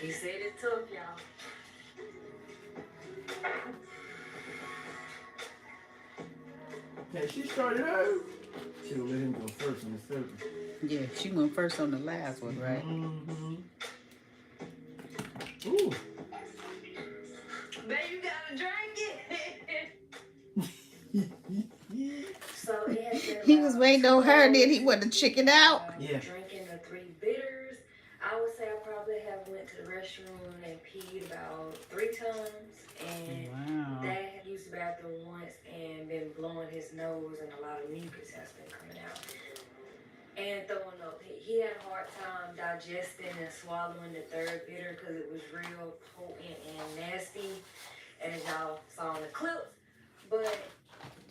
He said it took, y'all. Yeah, she started out. Should have let him go first on the surface. Yeah, she went first on the last one, right? Mm-hmm. Ooh. Bet you gotta drink it. So it has been He was waiting on her, then he wanted to chicken out. Yeah. Drinking the 3 bitters. I would say I probably have went to the restroom and peed about 3 times. And Wow. Dad had used the bathroom once and been blowing his nose, and a lot of mucus has been coming out. And throwing up. He had a hard time digesting and swallowing the 3rd bitter because it was real potent and nasty, as y'all saw in the clips. But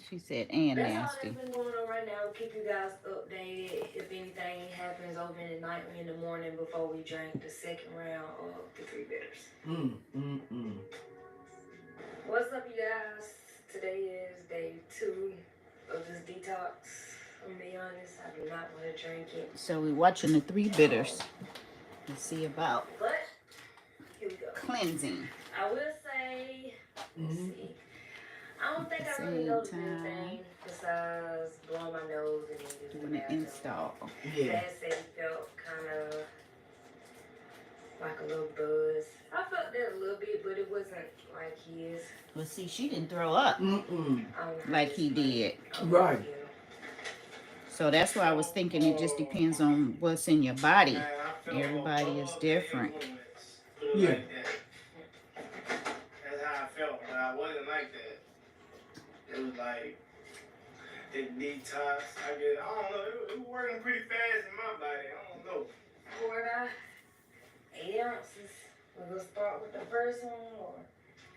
She said, and that's nasty. all that's been going on right now. We'll keep you guys updated if anything happens over in the night or in the morning before we drink the 2nd round of the 3 bitters. What's up, you guys? Today is day 2 of this detox. I'm gonna be honest, I do not want to drink it. So we're watching the 3 bitters. Let's see about But here we go. cleansing. I will say, let's see. I don't think I really know to do anything besides blowing my nose and then using the Doing an bathroom. install. Yeah. Dad said he felt kind of like a little buzz. I felt that a little bit, but it wasn't like his. Well, see, she didn't throw up like he did. Right. So that's why I was thinking it just depends on what's in your body. Everybody is different. Yeah. That's how I felt, but I wasn't like that. It was like the detox. I don't know. It was working pretty fast in my body. I don't know. 8 ounces. We're gonna start with the first one, or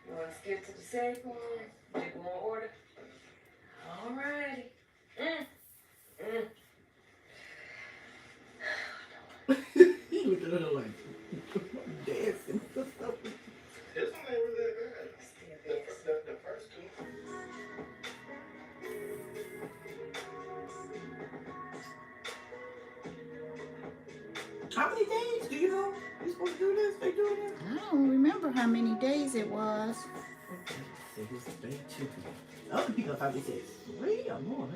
you want to skip to the second one? Just go in order. Alrighty. He looked at her like dancing or something. This one ain't really that bad. Still The best. first 2. How many days do you know you're supposed to do this? They doing this? I don't remember how many days it was. Okay. So this is day 2. Other people probably said 3 or more.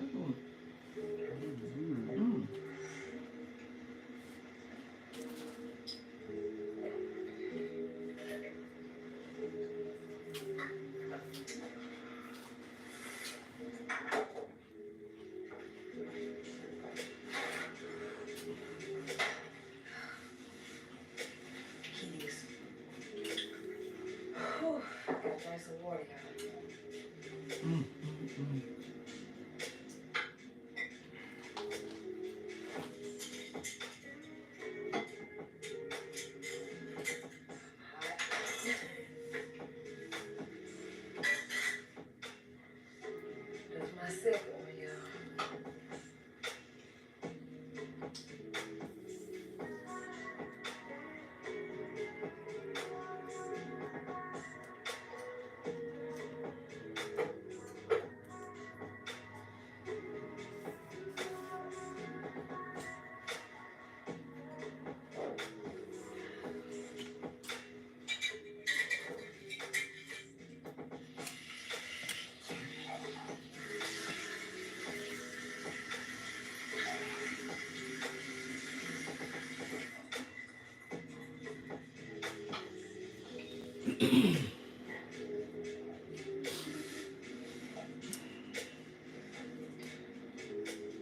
Drink some water, y'all. That's my 2nd one, y'all.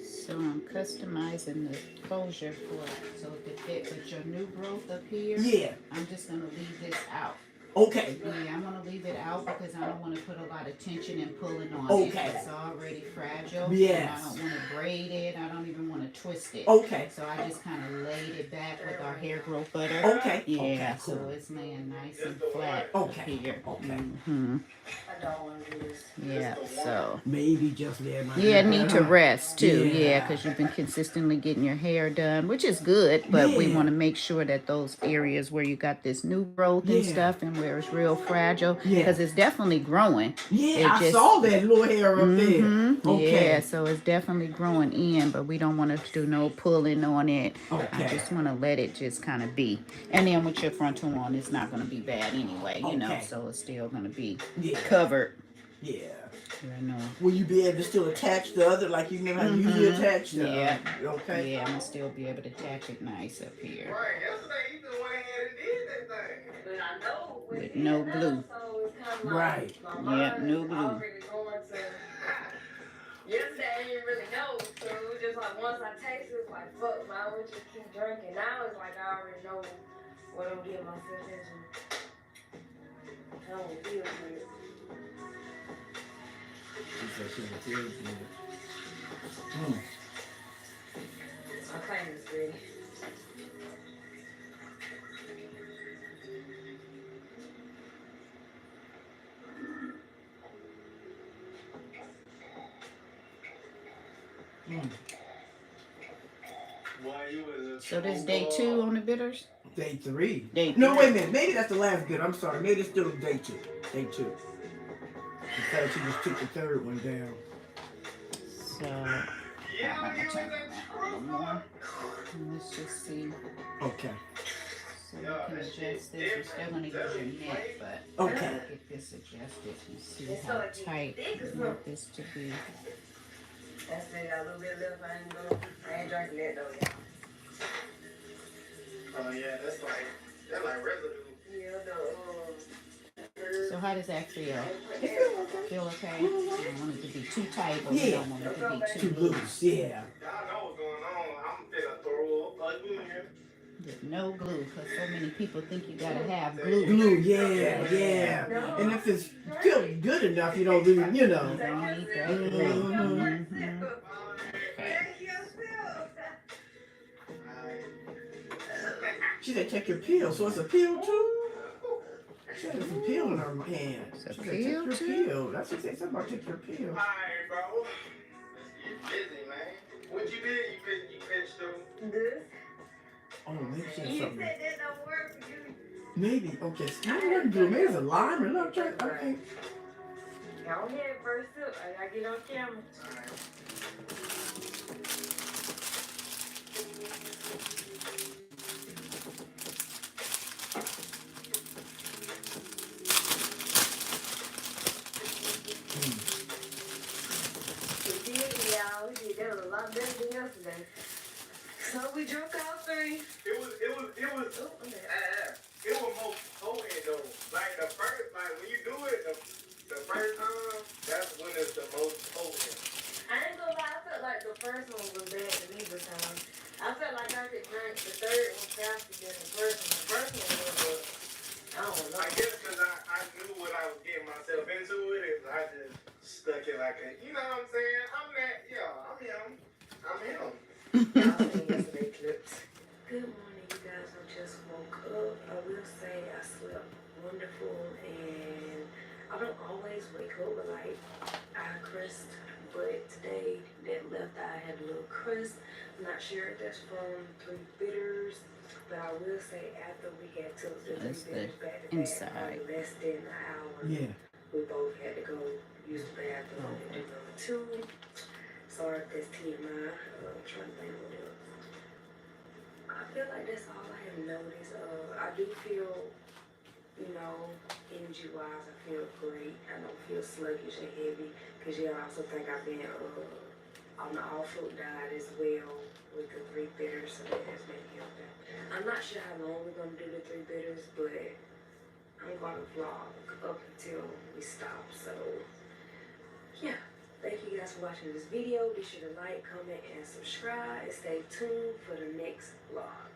So I'm customizing the closure for it so it can fit with your new growth up here. Yeah. I'm just going to leave this out. Okay. Yeah, I'm going to leave it out because I don't want to put a lot of tension and pulling on it. Okay. It's already fragile. Yes. And I don't want to braid it. I don't even want to twist it. Okay. So I just kind of laid it back with our hair growth butter. Okay. Yeah, Okay, so cool. it's laying nice and flat Okay. up here. Okay. I don't want to do this. Yeah, so. Maybe just let my Yeah, need to rest too. Yeah. Yeah, because you've been consistently getting your hair done, which is good. But we Yeah. want to make sure that those areas where you got this new growth and Yeah. stuff and where where it's real fragile. Yeah. Because it's definitely growing. Yeah, I saw that little hair up there. Okay. Yeah, so it's definitely growing in, but we don't want to do no pulling on it. Okay. I just want to let it just kind of be. And then with your frontal on, it's not going to be bad anyway, you know, so it's still going to be covered. Yeah. I know. Will you be able to still attach the other like you never usually attach? Yeah. Okay. Yeah, I'm going to still be able to attach it nice up here. Right, yesterday you just went ahead and did that thing. But I know With no glue. So it's kind of Right. Yep, no glue. already going to. Yesterday I didn't really know, so it was just like once I tasted, it was like fuck, man, I would just keep drinking. Now it's like I already know what I'm getting myself into. I don't feel good. My claim is ready. So this day 2 on the bitters? Day 3. Day 3. No, wait a minute. Maybe that's the last bit. I'm sorry. Maybe it's still day 2. Day 2. Because she just took the third one down. So, I'm going to turn that a little more. Let's just see. Okay. So you can adjust this. You're still going to use your neck, but okay. Get this adjusted and see how tight you want this to be. That's it, got a little bit left. I ain't drinking that though, y'all. Oh yeah, that's like residue. Yeah, So how does that feel? Feel okay? Mm-hmm. You don't want it to be too tight, but you don't want it to be too loose. Yeah. Y'all know what's going on. I'm finna throw up again. With no glue, because so many people think you gotta have glue. Glue, yeah. And if it's still good enough, you don't really, you know. You don't need that glue. She said, take your pill. So it's a pill too? She had some pill in her hand. It's a She said, pill take too? your pill. That's what she said, something about take your pill. Alright, bro. You busy, man. What you did? You finished through? This? Oh, maybe she had You something. said that don't work for you. Maybe. Okay. Maybe what do? Maybe it's a lime or not. Okay. Go ahead, first up. I gotta get on camera. Alright. Y'all, we did that was a lot better than yesterday. So we drunk all 3. It was more potent though. Like the first, like when you do it, the first time, that's when it's the most potent. I ain't gonna lie, I felt like the first one was bad to me this time. I felt like I could drink the third one faster than the first one. The first one was, I don't know. I guess because I knew what I was getting myself into with it, I just stuck it like a, you know what I'm saying? I'm that, I'm him. Y'all seen yesterday clips. Good morning, you guys. I just woke up. I will say I slept wonderful, and I don't always wake up with like eye crust, but today that left eye had a little crust. I'm not sure if that's from 3 bitters, but I will say after we had took the 3 bitters back to back, probably less than an hour. Yeah. We both had to go use the bathroom and do number 2. Sorry if that's TMI. I'm trying to think what else. I feel like that's all I have noticed. I do feel, energy-wise, I feel great. I don't feel sluggish and heavy. Because I also think I've been on the all-fruit diet as well with the 3 bitters, so that has been helping. I'm not sure how long we're going to do the 3 bitters, but I'm going to vlog up until we stop. So, yeah. Thank you guys for watching this video. Be sure to like, comment, and subscribe. And stay tuned for the next vlog.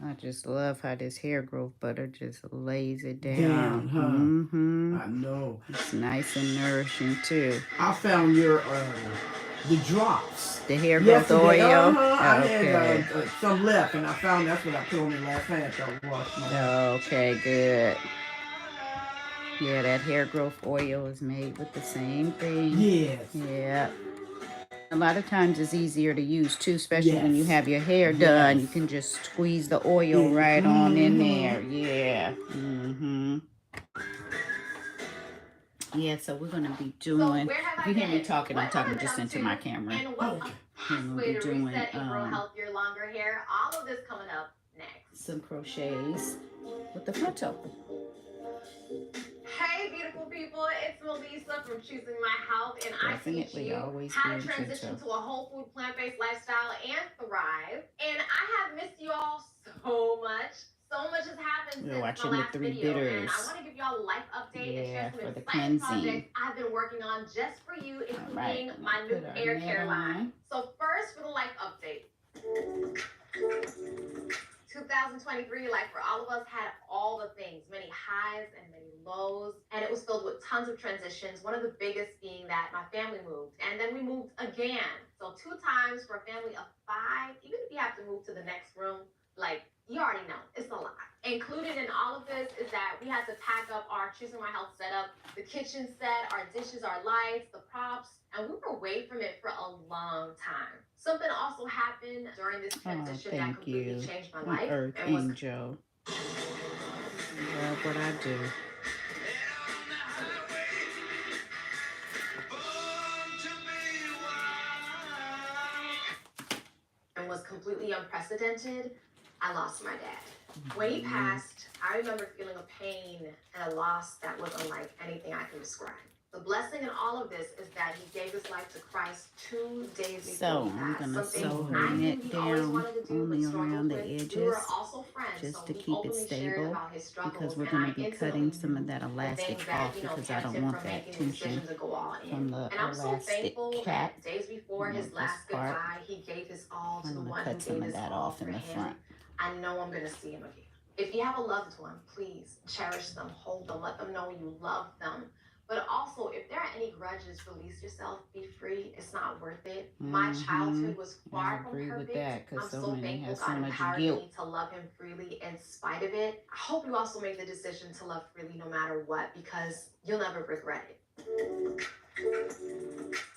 I just love how this hair growth butter just lays it down. Damn, huh? Mm-hmm. I know. It's nice and nourishing too. I found your the drops. The hair growth oil. I had some left, and I found that's what I put on it last night after I washed my hair. Okay, good. Yeah, that hair growth oil is made with the same thing. Yes. Yeah. A lot of times it's easier to use too, especially when you Yes. have your hair done. Yes. You can just squeeze the oil Yeah. right on in there. Yeah. Yeah, so we're gonna be doing. If you hear me talking, I'm talking just into my camera. And what's a fast way to reset and grow healthier, longer hair? All of this coming up next. Some crochets with the frontal. Hey, beautiful people, it's Melissa from Choosing My Health, and Definitely I teach you always how to being transition gentle. to a whole food, plant-based lifestyle and thrive. And I have missed you all so much. So much has happened We're since watching my the last 3 video, and bitters. I want to give y'all a life update and share Yeah, some for the exciting cleansing. projects I've been working on just for you, including Alright, my new put our hair net care line. on. So first, for the life update. 2023, like for all of us, had all the things, many highs and many lows, and it was filled with tons of transitions. One of the biggest being that my family moved, and then we moved again. So 2 times for a family of 5. Even if you have to move to the next room, like, you already know, it's a lot. Included in all of this is that we had to pack up our Choosing My Health setup, the kitchen set, our dishes, our lights, the props, and we were away from it for a long time. Something also happened during this transition that completely changed my life. Earth Angel. Love what I do. And was completely unprecedented. I lost my dad. When he passed, I remember feeling a pain and a loss that was unlike anything I can describe. The blessing in all of this is that he gave his life to Christ 2 days before So he passed. I'm gonna Something sew I her knew net he down always wanted to do, only but struggled around the with. edges, We were also friends, just so to we keep it openly shared stable, about his struggles, because we're and gonna I be intimately cutting some knew of that the elastic things that, off, you know, because I kept don't him want from that making the decision tension to go all in. from the And I'm so elastic thankful cap. that days before his This last part, goodbye, he gave his all to I'm the gonna one cut who some gave of his that all off for in the him. front. I know I'm gonna see him again. If you have a loved one, please cherish them, hold them, let them know you love them. But also, if there are any grudges, release yourself, be free. It's not worth it. My childhood was far from perfect. I'm so thankful God empowered me to love him freely in spite of it. I hope you also make the decision to love freely no matter what, because you'll never regret it.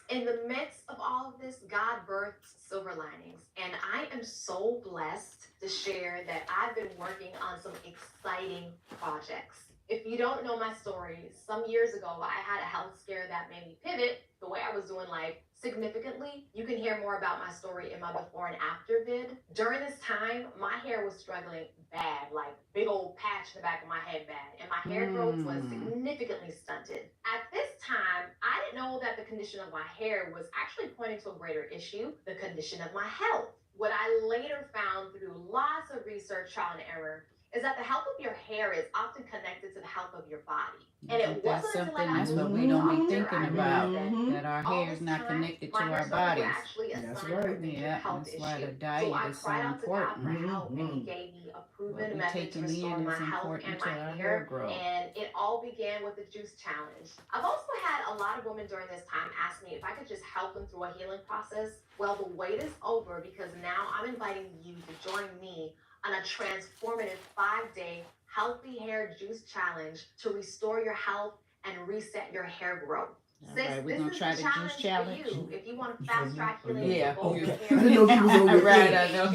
In the midst of all of this, God birthed silver linings, and I am so blessed to share that I've been working on some exciting projects. If you don't know my story, some years ago, I had a health scare that made me pivot the way I was doing life significantly. You can hear more about my story in my before and after vid. During this time, my hair was struggling bad, like big old patch in the back of my head bad, and my hair growth was significantly stunted. At this time, I didn't know that the condition of my hair was actually pointing to a greater issue, the condition of my health. What I later found through lots of research, trial and error, is that the health of your hair is often connected to the health of your body. And it wasn't until I that's what we don't be thinking about, that our hair is not connected to our bodies. That's right. Yeah, that's why the diet is so important. And he gave me a proven method to restore my health and my hair growth. And it all began with the juice challenge. I've also had a lot of women during this time ask me if I could just help them through a healing process. Well, the wait is over, because now I'm inviting you to join me on a transformative 5-day healthy hair juice challenge to restore your health and reset your hair growth. All right, we're gonna try the juice challenge. If you want to fast track healing, Yeah, okay. okay. I didn't know you was on your right, thing. I know.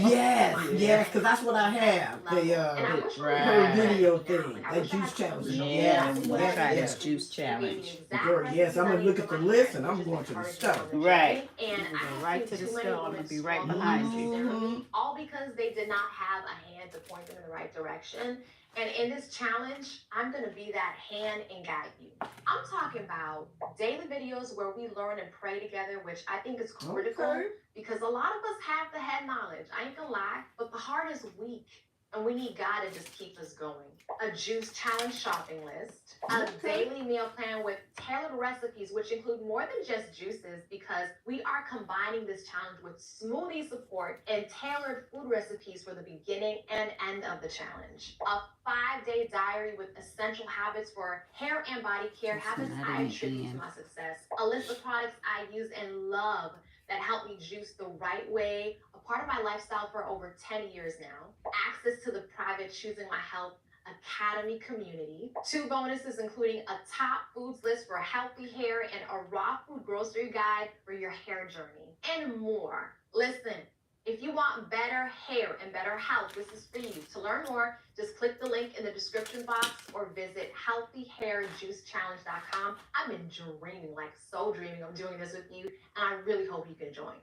Yes, because that's what I have. Her video thing, that juice challenge. Yeah, we're gonna try this juice challenge. Girl, yes, I'm gonna look at the list and I'm going to the store. Right. And go right to the store. I'm gonna be right behind you. All because they did not have a hand to point them in the right direction. And in this challenge, I'm going to be that hand and guide you. I'm talking about daily videos where we learn and pray together, which I think is critical, because a lot of us have the head knowledge. I ain't gonna lie, but the heart is weak. And we need God to just keep us going. A juice challenge shopping list, a daily meal plan with tailored recipes, which include more than just juices, because we are combining this challenge with smoothie support and tailored food recipes for the beginning and end of the challenge. A 5-day diary with essential habits for hair and body care, habits I attribute to my success. A list of products I use and love that helped me juice the right way, a part of my lifestyle for over 10 years now. Access to the private Choosing My Health Academy community. 2 bonuses including a top foods list for healthy hair and a raw food grocery guide for your hair journey, and more. Listen, if you want better hair and better health, this is for you. To learn more, just click the link in the description box or visit healthyhairjuicechallenge.com. I've been dreaming, like so dreaming of doing this with you, and I really hope you can join.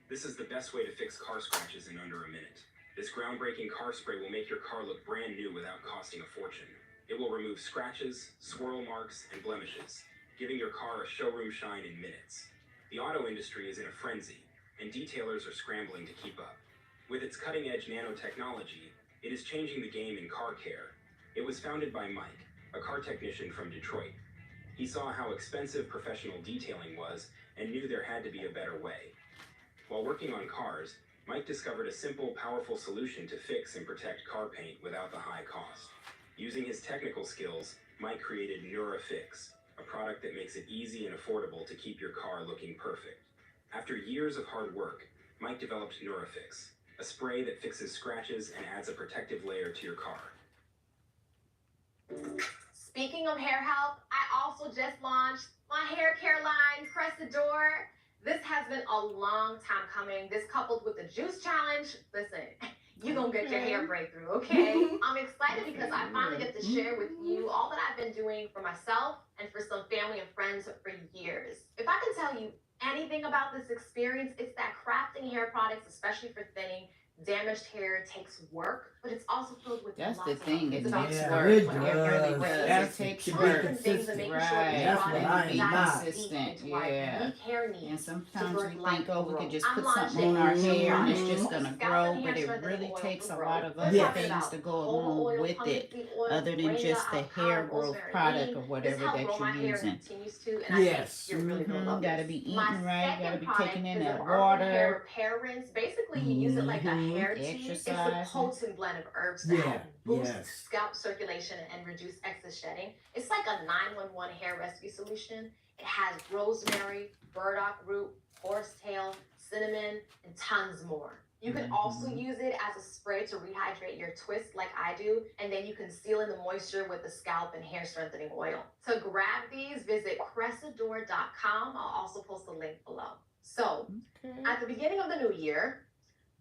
This is the best way to fix car scratches in under a minute. This groundbreaking car spray will make your car look brand new without costing a fortune. It will remove scratches, swirl marks, and blemishes, giving your car a showroom shine in minutes. The auto industry is in a frenzy, and detailers are scrambling to keep up. With its cutting-edge nanotechnology, it is changing the game in car care. It was founded by Mike, a car technician from Detroit. He saw how expensive professional detailing was and knew there had to be a better way. While working on cars, Mike discovered a simple, powerful solution to fix and protect car paint without the high cost. Using his technical skills, Mike created NeuroFix, a product that makes it easy and affordable to keep your car looking perfect. After years of hard work, Mike developed NeuroFix, a spray that fixes scratches and adds a protective layer to your car. Speaking of hair health, I also just launched my hair care line, Cressador. This has been a long time coming. This coupled with the juice challenge, listen, you're gonna get your hair breakthrough, okay? I'm excited because I finally get to share with you all that I've been doing for myself and for some family and friends for years. If I can tell you anything about this experience, it's that crafting hair products, especially for thinning, damaged hair takes work, but it's also filled with That's lots the of thing. It's It about takes Yeah, work. it It really does. does. That's It takes to be work. consistent. Right. That's what I am not. Consistent. Yeah. Yeah. And sometimes we think, like oh, we could just I'm put something launching on our hair and it's Mhm. just gonna grow, but it really takes a lot of other Yes. things to go along with it, other than just the hair growth product or whatever that you're using. Yes. Gotta be eating My right, gotta second be product taking in is that an herbal hair water, repair rinse. Basically, you use it like a hair tea. It's a exercise. potent blend of herbs to Yeah, help boost yes. scalp circulation and reduce excess shedding. It's like a 911 hair rescue solution. It has rosemary, burdock root, horsetail, cinnamon, and tons more. You can also use it as a spray to rehydrate your twist like I do, and then you can seal in the moisture with the scalp and hair strengthening oil. To grab these, visit Cressador.com. I'll also post a link below. So, at the beginning of the new year,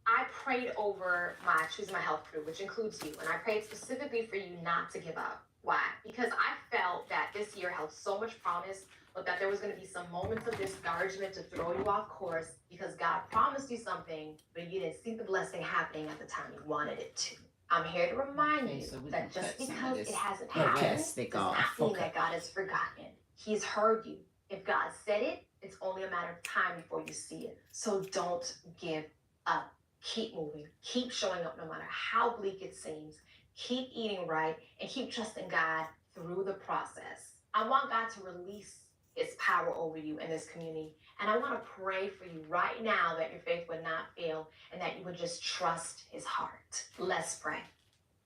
I prayed over my Choosing My Health crew, which includes you, and I prayed specifically for you not to give up. Why? Because I felt that this year held so much promise, but that there was going to be some moments of discouragement to throw you off course because God promised you something, but you didn't see the blessing happening at the time you wanted it to. I'm here to remind you that just because it hasn't happened does not mean that God has forgotten. He's heard you. If God said it, it's only a matter of time before you see it. So don't give up. Keep moving. Keep showing up no matter how bleak it seems. Keep eating right and keep trusting God through the process. I want God to release His power over you in this community. And I want to pray for you right now that your faith would not fail and that you would just trust His heart. Let's pray.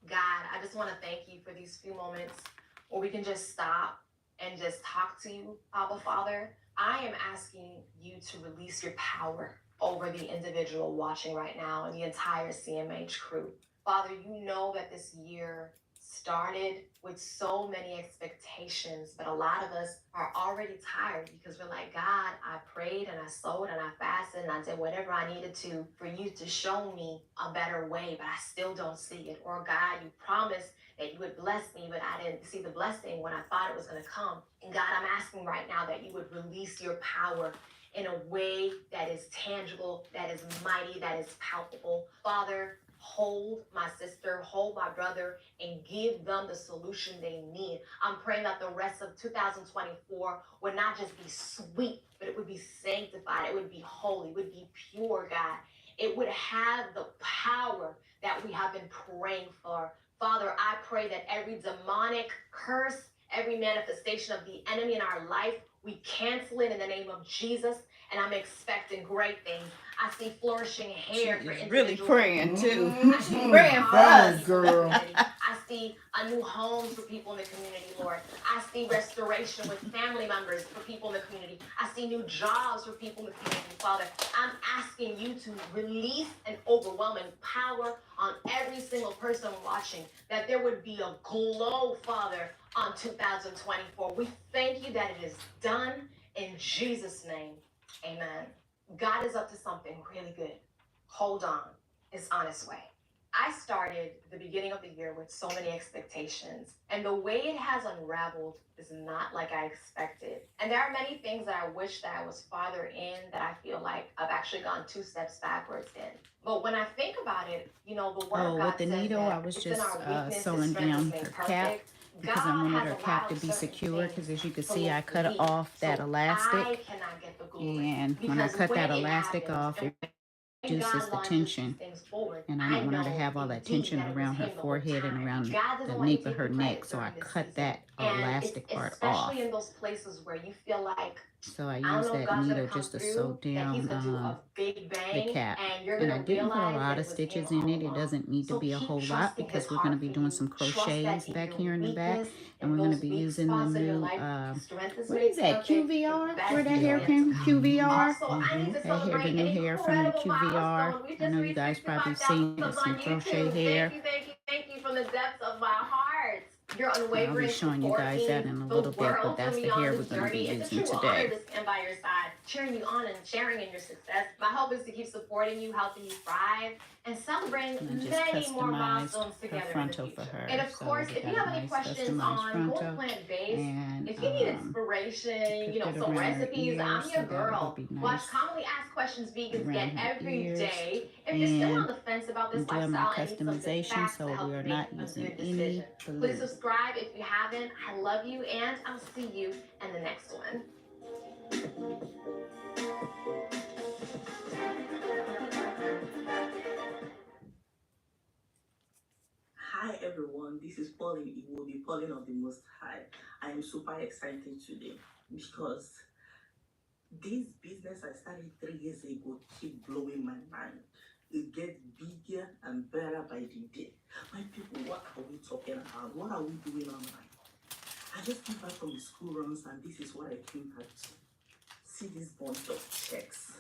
God, I just want to thank you for these few moments where we can just stop and just talk to you, Abba Father. I am asking you to release your power over the individual watching right now and the entire CMH crew. Father, you know that this year started with so many expectations, but a lot of us are already tired because we're like, God, I prayed and I sowed and I fasted and I did whatever I needed to for you to show me a better way, but I still don't see it. Or God, you promised that you would bless me, but I didn't see the blessing when I thought it was going to come. And God, I'm asking right now that you would release your power in a way that is tangible, that is mighty, that is palpable. Father, hold my sister, hold my brother, and give them the solution they need. I'm praying that the rest of 2024 would not just be sweet, but it would be sanctified, it would be holy, it would be pure, God. It would have the power that we have been praying for. Father, I pray that every demonic curse, every manifestation of the enemy in our life, we cancel it in the name of Jesus, and I'm expecting great things. I see flourishing hair for individuals. Really praying too. She's praying for us, girl. I see a new homes for people in the community, Lord. I see restoration with family members for people in the community. I see new jobs for people in the community, Father. I'm asking you to release an overwhelming power on every single person watching, that there would be a glow, Father, on 2024. We thank you that it is done in Jesus' name. Amen. God is up to something really good. Hold on. It's on its way. I started the beginning of the year with so many expectations, and the way it has unraveled is not like I expected. And there are many things that I wish that I was farther in, that I feel like I've actually gone 2 steps backwards in. But when I think about it, you know, the word of God with the says needle, that I was it's in just our weakness sewing His strength down is made her cap perfect. because I God wanted has her cap to allowed be certain secure, because things as you can to see, I look cut weak, off that so I elastic, cannot get the glory. and when I Because cut when that it elastic happens, off, and it when reduces God the launches these tension, things forward, and I I don't want her to know have all that indeed tension that it was around her Him the whole forehead and time. around God the doesn't want you nape to of her take the neck, credit so I during this cut season. that And elastic it's part especially off. in those places where you feel like, So I I don't use know if that God's gonna needle come just to through, sew that He's gonna do down a big the bang, cap. and you're And I gonna didn't put a realize lot that of it was Him stitches in all it. It along. doesn't need to So be a keep whole lot trusting His because we're going to heart be for doing you. some Trust that crochets in back your here in the back. weakness, And in we're going to those be weak using the spots in your new, life. Strength is what made is that, perfect. QVR? That's Where that hair it. came? QVR? Also, I need to Hey, here, the celebrate new an hair from the incredible QVR. milestone. We I just know you reached guys probably 65,000 seen it. subs It's some on crochet YouTube. hair. Thank you from the depths of my heart. Your I'll be unwavering showing you support guys that means in a the little bit, but world to that's the me on hair we're this going to be journey. It's a using true honor today. to stand by your side, cheering you on and sharing in your success. My hope is to keep supporting you, helping you thrive, and celebrating And I just many more customized milestones her together in the frontal for future. her. And of So course, we if you got have a any nice questions customized on going frontal. plant-based, And if you need inspiration, you put know, it some around her recipes, ears, I'm your so that it'll girl. be Watch nice commonly asked questions vegans around get her every ears. day. If you're still on And the fence about I'm this doing my lifestyle and need some good customization, facts to so help we you are make not a using good any decision, please glue. subscribe if you haven't. I love you, and I'll see you in the next one. Hi everyone, this is Pauline. It will be Pauline of the Most High. I am super excited today because this business I started 3 years ago keep blowing my mind. It gets bigger and better by the day. My people, what are we talking about? What are we doing online? I just came back from the school runs and this is what I came back to. See this bunch of checks.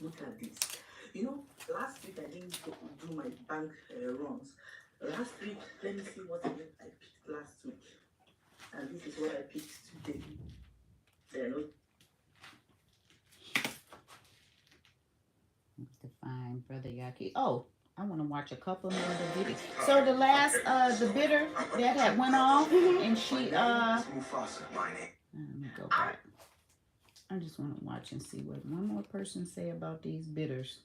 Look at this. You know, last week I didn't do my bank runs. Last week, let me see what I picked last week. And this is what I picked today. To find Brother Yaki. Oh, I want to watch a couple more of the videos. So the last, the bidder that had went off, and she, let me go back. I just want to watch and see what one more person say about these bidders.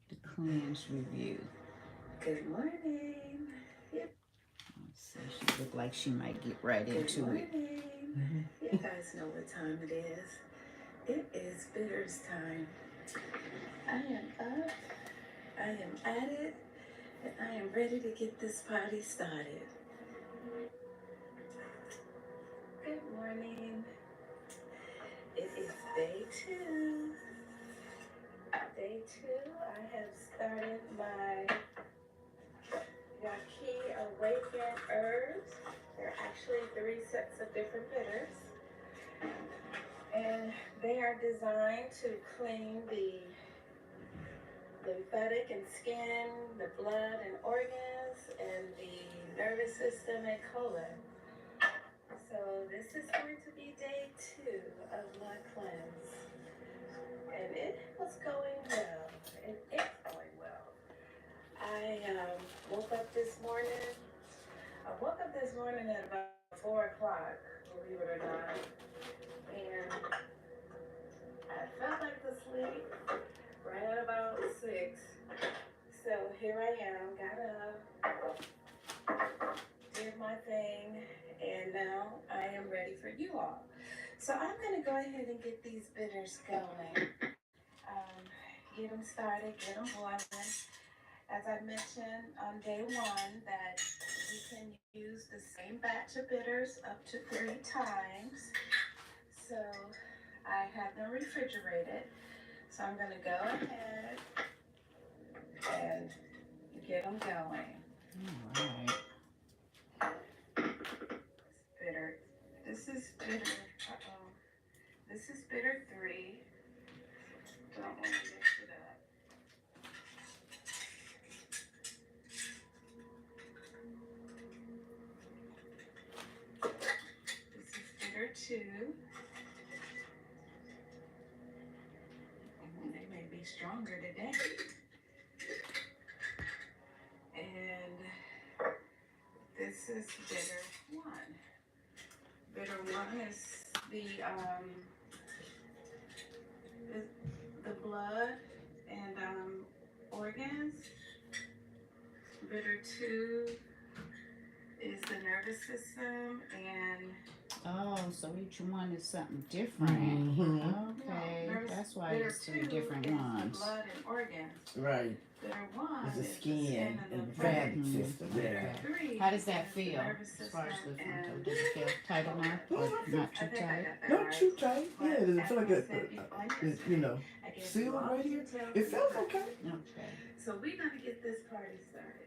The cleanse review. Good morning. Let's see, she looked like she might get right into it. You guys know what time it is. It is bitters time. I am up, I am at it, and I am ready to get this party started. Good morning. It is day 2. Day 2, I have started my Yaki Awaken herbs. There are actually 3 sets of different bitters. And they are designed to clean the lymphatic and skin, the blood and organs, and the nervous system and colon. So this is going to be day 2 of my cleanse. And it was going well. And it's going well. I woke up this morning. At about 4 o'clock, believe it or not. And I felt like the sleep right at about 6. So here I am, got up, did my thing, and now I am ready for you all. So I'm going to go ahead and get these bitters going. Get them started, get them boiling. As I mentioned on day 1, that you can use the same batch of bitters up to 3 times. So I have them refrigerated. So I'm going to go ahead and get them going. Alright. Bitter. This is bitter. This is bitter 3. Don't want to mix it up. This is bitter 2. They may be stronger today. And this is bitter 1. Bitter 1 is the blood and organs. Bitter 2 is the nervous system and Oh, so each one is something different. Okay, that's why bitter there's 3 2 different is ones. the blood and organs. Right. Bitter 1 It's the is skin and the brain. lymphatic system. Yeah. Bitter 3 How does that is the feel nervous as far as system the and frontal? Does it feel tight enough or not too I think I tight? got that Not right. too tight. Yeah, does it feel like As I said before, it's, you know, I gave sealed you all right here? details. It feels okay. Okay. So we're gonna get this party started.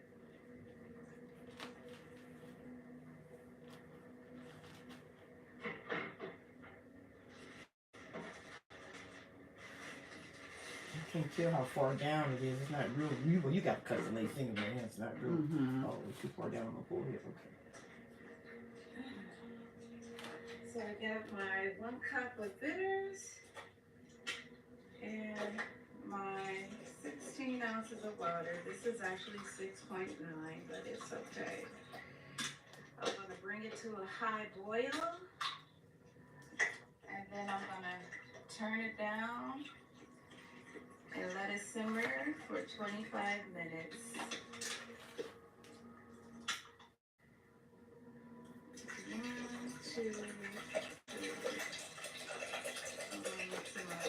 I can't tell how far down it is. It's not real. You got to cut the lace finger, man. It's not real. Mm-hmm. Oh, it's too far down on my forehead. Okay. So I got my 1 cup of bitters and my 16 ounces of water. This is actually 6.9, but it's okay. I'm gonna bring it to a high boil, and then I'm gonna turn it down and let it simmer for 25 minutes. One, two, three. Mix them up.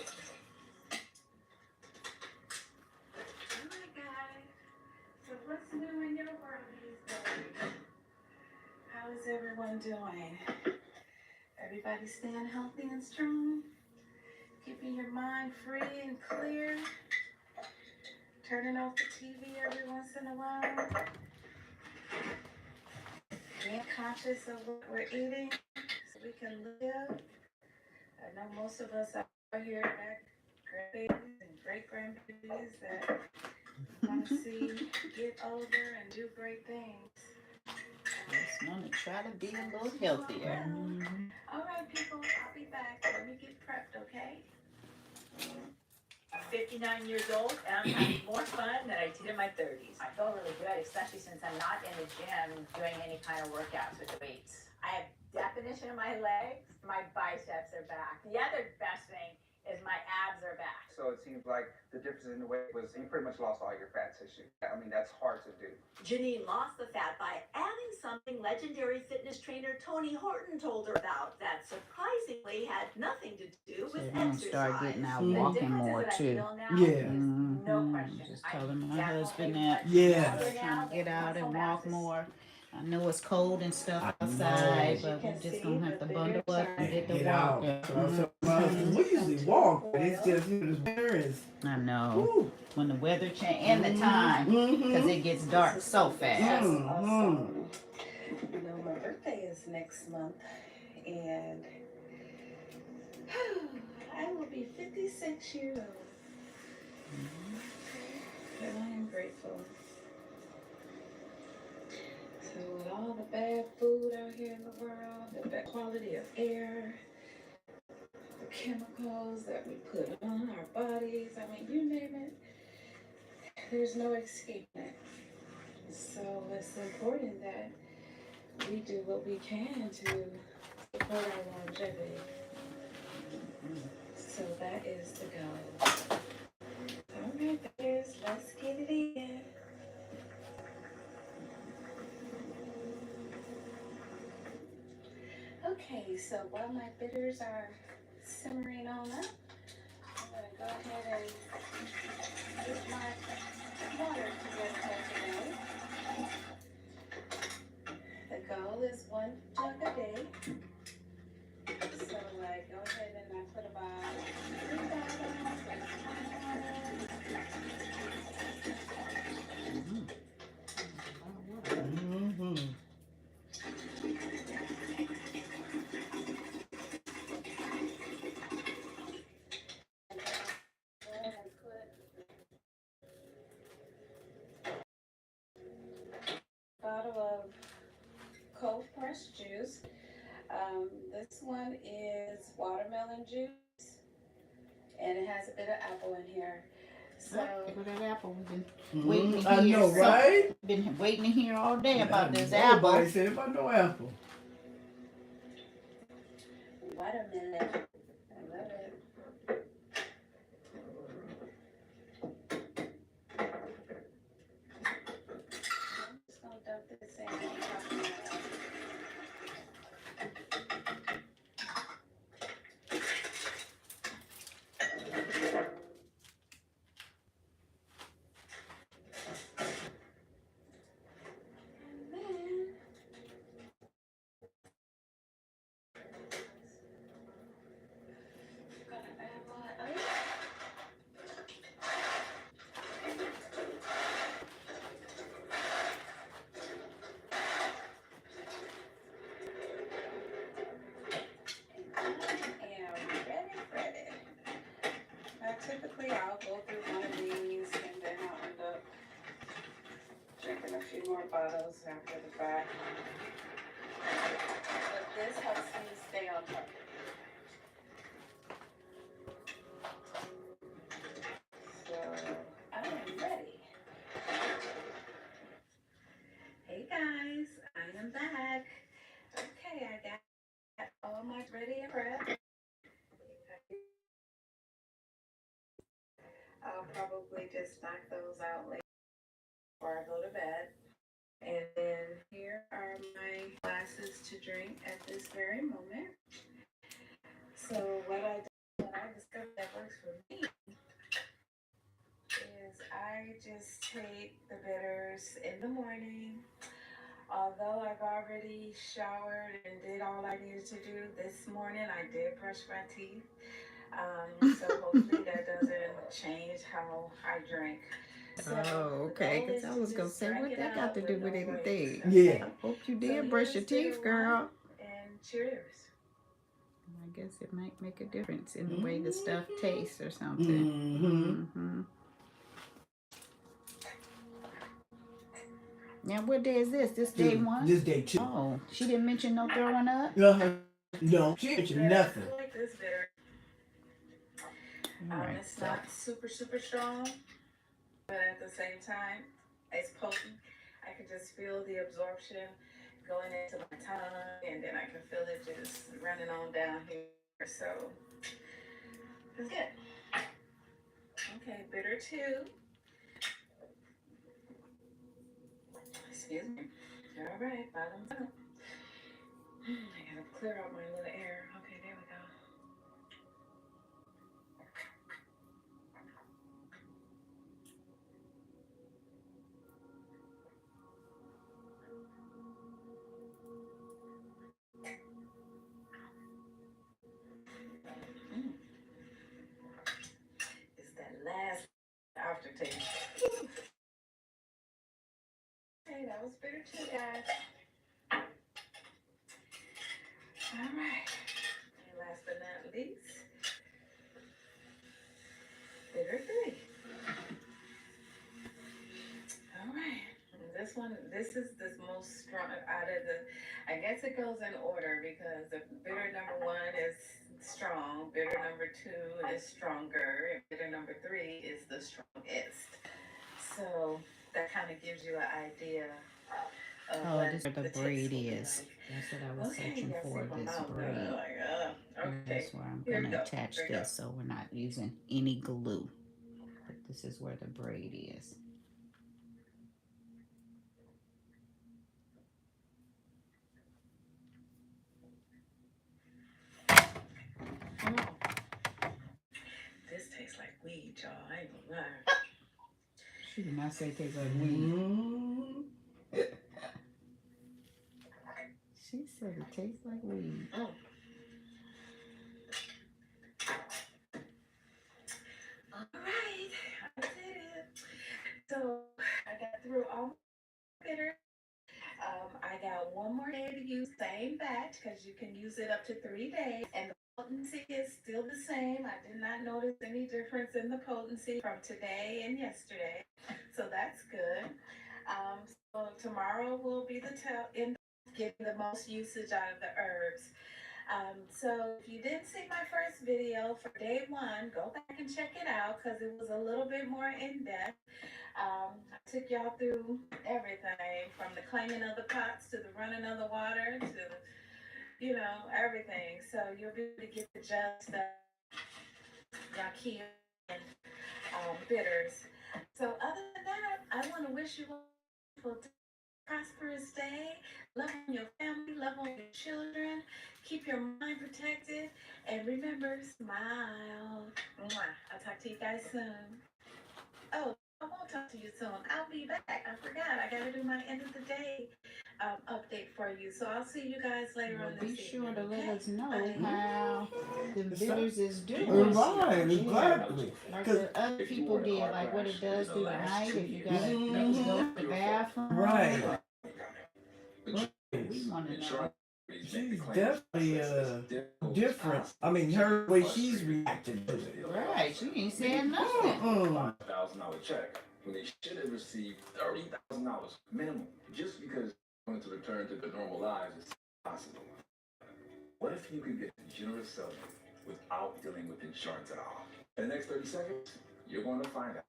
Alright guys, so what's new in your world these days? How is everyone doing? Everybody staying healthy and strong? Keeping your mind free and clear? Turning off the TV every once in a while? Being conscious of what we're eating so we can live? I know most of us out here have grandbabies and great-grandbabies that want to see get older and do great things. Just want to try to be a little healthier. All right, people, I'll be back. Let me get prepped, okay? I'm 59 years old and I'm having more fun than I did in my 30s. I feel really good, especially since I'm not in the gym doing any kind of workouts with the weights. I have definition in my legs, my biceps are back. The other best thing is my abs are back. So it seems like the difference in the weight was you pretty much lost all your fat tissue. I mean, that's hard to do. Janine lost the fat by adding something legendary fitness trainer Tony Horton told her about that surprisingly had nothing to do So with you're gonna start exercise. getting out The walking difference more that I too. feel now Yeah. is no question. Just I'm telling my definitely husband much that. Yeah. healthier Trying now to get than out and muscle walk mass is- more. I know it's cold and stuff I know. outside, As you but can we're just see, gonna have to the bundle bitters up and get the Get out. walking. We usually walk, but it's just, you know, this winter is. I know. Woo. When the weather change and the time, because it gets dark so fast. That's awesome. You know, my birthday is next month, and I will be 56 years old. And I am grateful. So with all the bad food out here in the world, the bad quality of air, the chemicals that we put on our bodies, I mean, you name it, there's no escaping it. So it's important that we do what we can to support our longevity. So that is the goal. All right, guys, let's get it in. Okay, so while my bitters are simmering on up, I'm gonna go ahead and get my water together for today. The goal is 1 jug a day. So I go ahead and I put about 3 bottles of water. and it has a bit of apple in here. So Look at that apple. We've been waiting to I hear. know, right? Been waiting to hear all day about this apple. apple. Everybody said about no apple. watermelon. I love it. I'm just gonna dump this in on top of my Typically, I'll go through one of these and then I'll end up drinking a few more bottles after the fact. But this helps me stay on top. So, I am ready. Hey guys, I am back. Okay, I got all my ready and prep. I'll probably just knock those out later before I go to bed. And then here are my glasses to drink at this very moment. So what I discovered that works for me is I just take the bitters in the morning. Although I've already showered and did all I needed to do this morning, I did brush my teeth. So hopefully that doesn't change how I drink. So Oh, okay. Because I was going to say, what that got to do with anything? Yeah. Hope you did brush your teeth, girl. And cheers. I guess it might make a difference in the way the stuff tastes or something. Now, what day is this? This day one? This day two. Oh, she didn't mention no throwing up? No, she mentioned nothing. I like this bitter. Right, it's not super strong, but at the same time, it's potent. I can just feel the absorption going into my tongue, and then I can feel it just running on down here. So it's good. Okay, bitter 2. Excuse me. All right, bottoms up. I gotta clear out my little air. Okay, there we go. It's that last aftertaste. Okay, that was bitter 2, guys. All right. And last but not least, bitter 3. All right. And this is the most strong out of the, I guess it goes in order because the bitter number 1 is strong, bitter number 2 is stronger, and bitter number 3 is the strongest. So that kind of gives you an idea of what this is where the braid is. like. That's what I was searching for, this braid. Okay. That's where I'm going to attach this, so we're not using any glue. But this is where the braid is. This tastes like weed, y'all. I ain't gonna lie. She did not say it tastes like weed. She said it tastes like weed. All right, I did it. So I got through all my bitter. I got one more day to use same batch because you can use it up to 3 days, and the potency is still the same. I did not notice any difference in the potency from today and yesterday, so that's good. So tomorrow will be the end, getting the most usage out of the herbs. So if you didn't see my first video for day one, go back and check it out because it was a little bit more in depth. I took y'all through everything from the claiming of the pots to the running of the water to, you know, everything. So you'll be able to get the gist of Yaki and bitters. So other than that, I want to wish you a prosperous day. Love on your family, love on your children. Keep your mind protected. And remember, smile. Mwah. I'll talk to you guys soon. Oh, I won't talk to you soon. I'll be back. I forgot. I got to do my end of the day update for you. So I'll see you guys later Well, on be this sure to evening. let Okay? us know Bye. how the bitters is doing. Right, Yeah, exactly. like Cause the other people did, like what it does through the night if you gotta maybe go to the bathroom. right. We want to know. She's definitely different. I mean, her way she's reacting to it. Right, she ain't saying nothing. $5,000 check when they should have received $30,000 minimum just because going to return to their normal lives is possible. What if you could get a generous settlement without dealing with insurance at all? In the next 30 seconds, you're going to find out.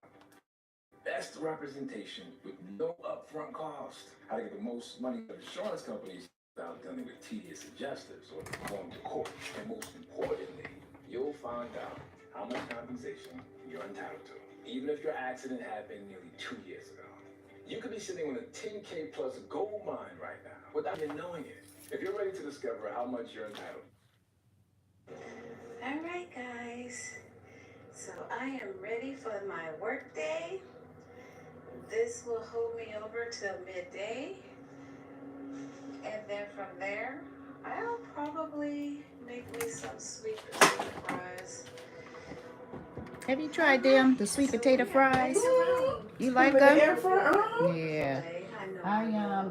Best representation with no upfront cost. How to get the most money from insurance companies without dealing with tedious adjusters or going to court. And most importantly, you'll find out how much compensation you're entitled to. Even if your accident happened nearly 2 years ago. You could be sitting on a 10K plus gold mine right now without even knowing it. If you're ready to discover how much you're entitled. All right, guys. So I am ready for my work day. This will hold me over till midday. And then from there, I'll probably make me some sweet potato fries. Have you tried them, the sweet potato fries? You like The them? air fryer? Yeah.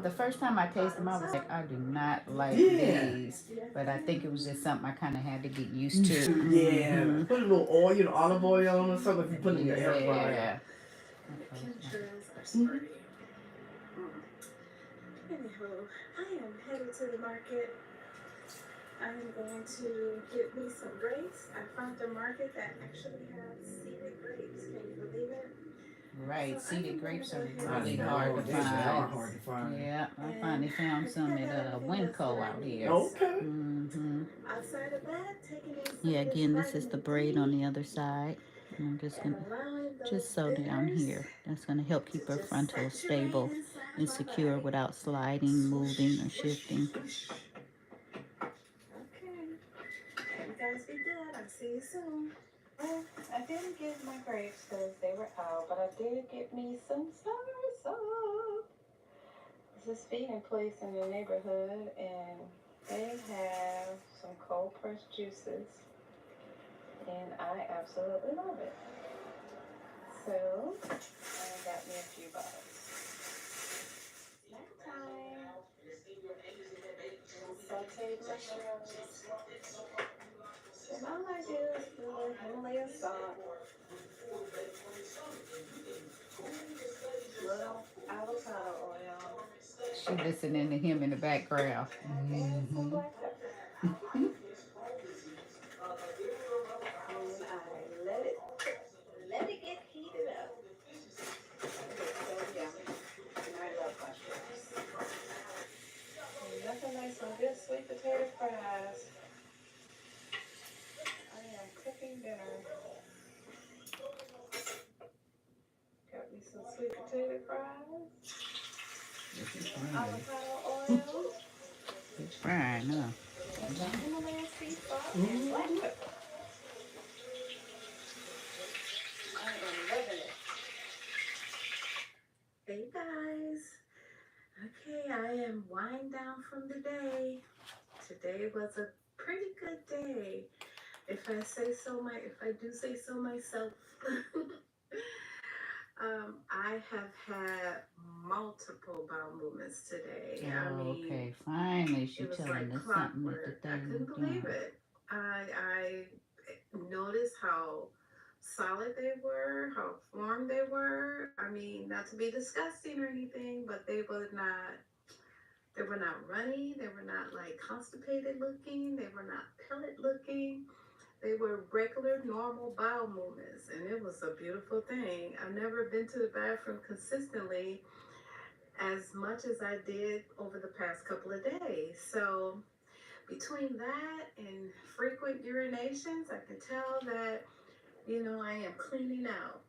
The first time I tasted them, I was like, I do not like Yeah. these. But I think it was just something I kind of had to get used to. Yeah. Put a little oil, you know, olive oil on or something if you put it in the air fryer. Yeah. Chemtrails are spreading. Anywho, I am headed to the market. I am going to get me some grapes. I found a market that actually has seeded grapes. Can you believe it? Right, seeded grapes are I really know, hard to they are find. hard to find. Yeah, I finally found some at Winco out here. Okay. Outside of that, taking in some Yeah, of this again, this is vitamin the braid D on the other side. And I'm just and gonna allowing just those sew down bitters here. That's gonna help keep to her just frontal saturate stable inside of and my secure body. without sliding, moving, or shifting. Okay. You guys be good. I'll see you soon. Well, I didn't get my grapes because they were out, but I did get me some soursop. This is feeding place in the neighborhood, and they have some cold pressed juices, and I absolutely love it. So, I got me a few bottles. Snack time. Sauteed mushrooms. And all I do is put a little Himalayan salt, little avocado oil, She listening to him in the background. and some black pepper. And I let it get heated up. It's so yummy. And I love mushrooms. And nothing like some good sweet potato fries. I am cooking dinner. Got me some sweet potato fries. Avocado oil. It's frying, huh? And some Himalayan sea salt and black pepper. I am loving it. Hey guys. Okay, I am winding down from the day. Today was a pretty good day. If I do say so myself. I have had multiple bowel movements today. I mean, okay, finally she it was telling like us something that clockwork. the I thing couldn't believe it. I noticed how solid they were, how formed they were. I mean, not to be disgusting or anything, but they were not They were not runny. They were not like constipated looking. They were not pellet looking. They were regular, normal bowel movements, and it was a beautiful thing. I've never been to the bathroom consistently as much as I did over the past couple of days. So between that and frequent urinations, I can tell that, you know, I am cleaning out.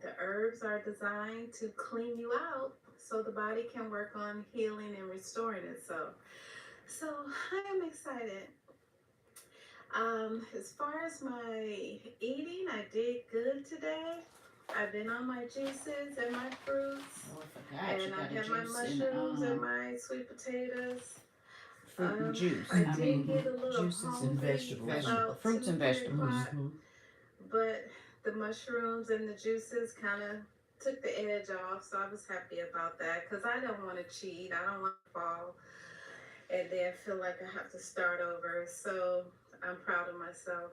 The herbs are designed to clean you out so the body can work on healing and restoring itself. So I am excited. As far as my eating, I did good today. I've been on my juices and my fruits, Oh, I forgot you and I got a have my juice mushrooms and and my sweet potatoes. fruit and juice. I did get a little Juices and hungry vegetables. about fruits 2, and 3 vegetables. o'clock, but the mushrooms and the juices kind of took the edge off, so I was happy about that because I don't want to cheat. I don't want to fall and then feel like I have to start over. So I'm proud of myself.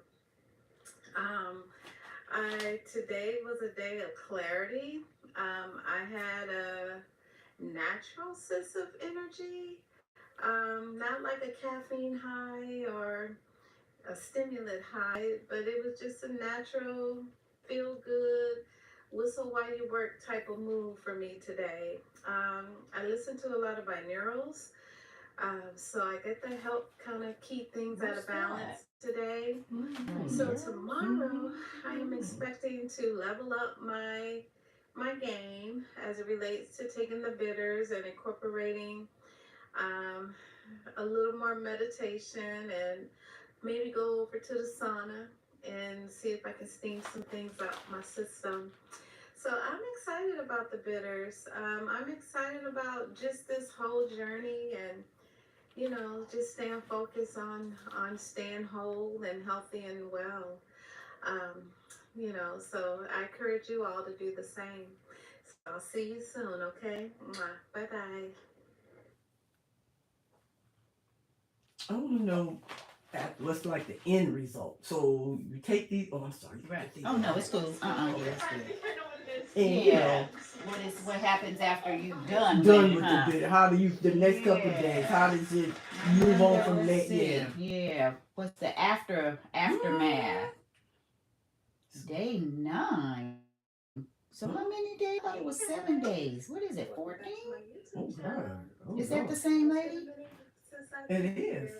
Today was a day of clarity. I had a natural sense of energy, not like a caffeine high or a stimulant high, but it was just a natural, feel good, whistle while you work type of mood for me today. I listened to a lot of binaurals, so I get to help kind of keep things out of balance today. So tomorrow I am expecting to level up my game as it relates to taking the bitters and incorporating a little more meditation and maybe go over to the sauna and see if I can steam some things out my system. So I'm excited about the bitters. I'm excited about just this whole journey and, you know, just staying focused on staying whole and healthy and well. Um, you know, so I encourage you all to do the same. So I'll see you soon, okay? Bye bye. I want to know what's like the end result. So you take these. Oh, I'm sorry. Right. Oh no, it's cool. Okay, Yeah. it's good. And you know, What happens after you've done done with with it, the bit. How do you the next couple of days? How does it move on from Let's that? see. Yeah. Yeah. What's the aftermath? Day 9. So how many days? I thought it was 7 days. What is it? 14? Oh God. Oh, Is that Lord. the same lady? It is.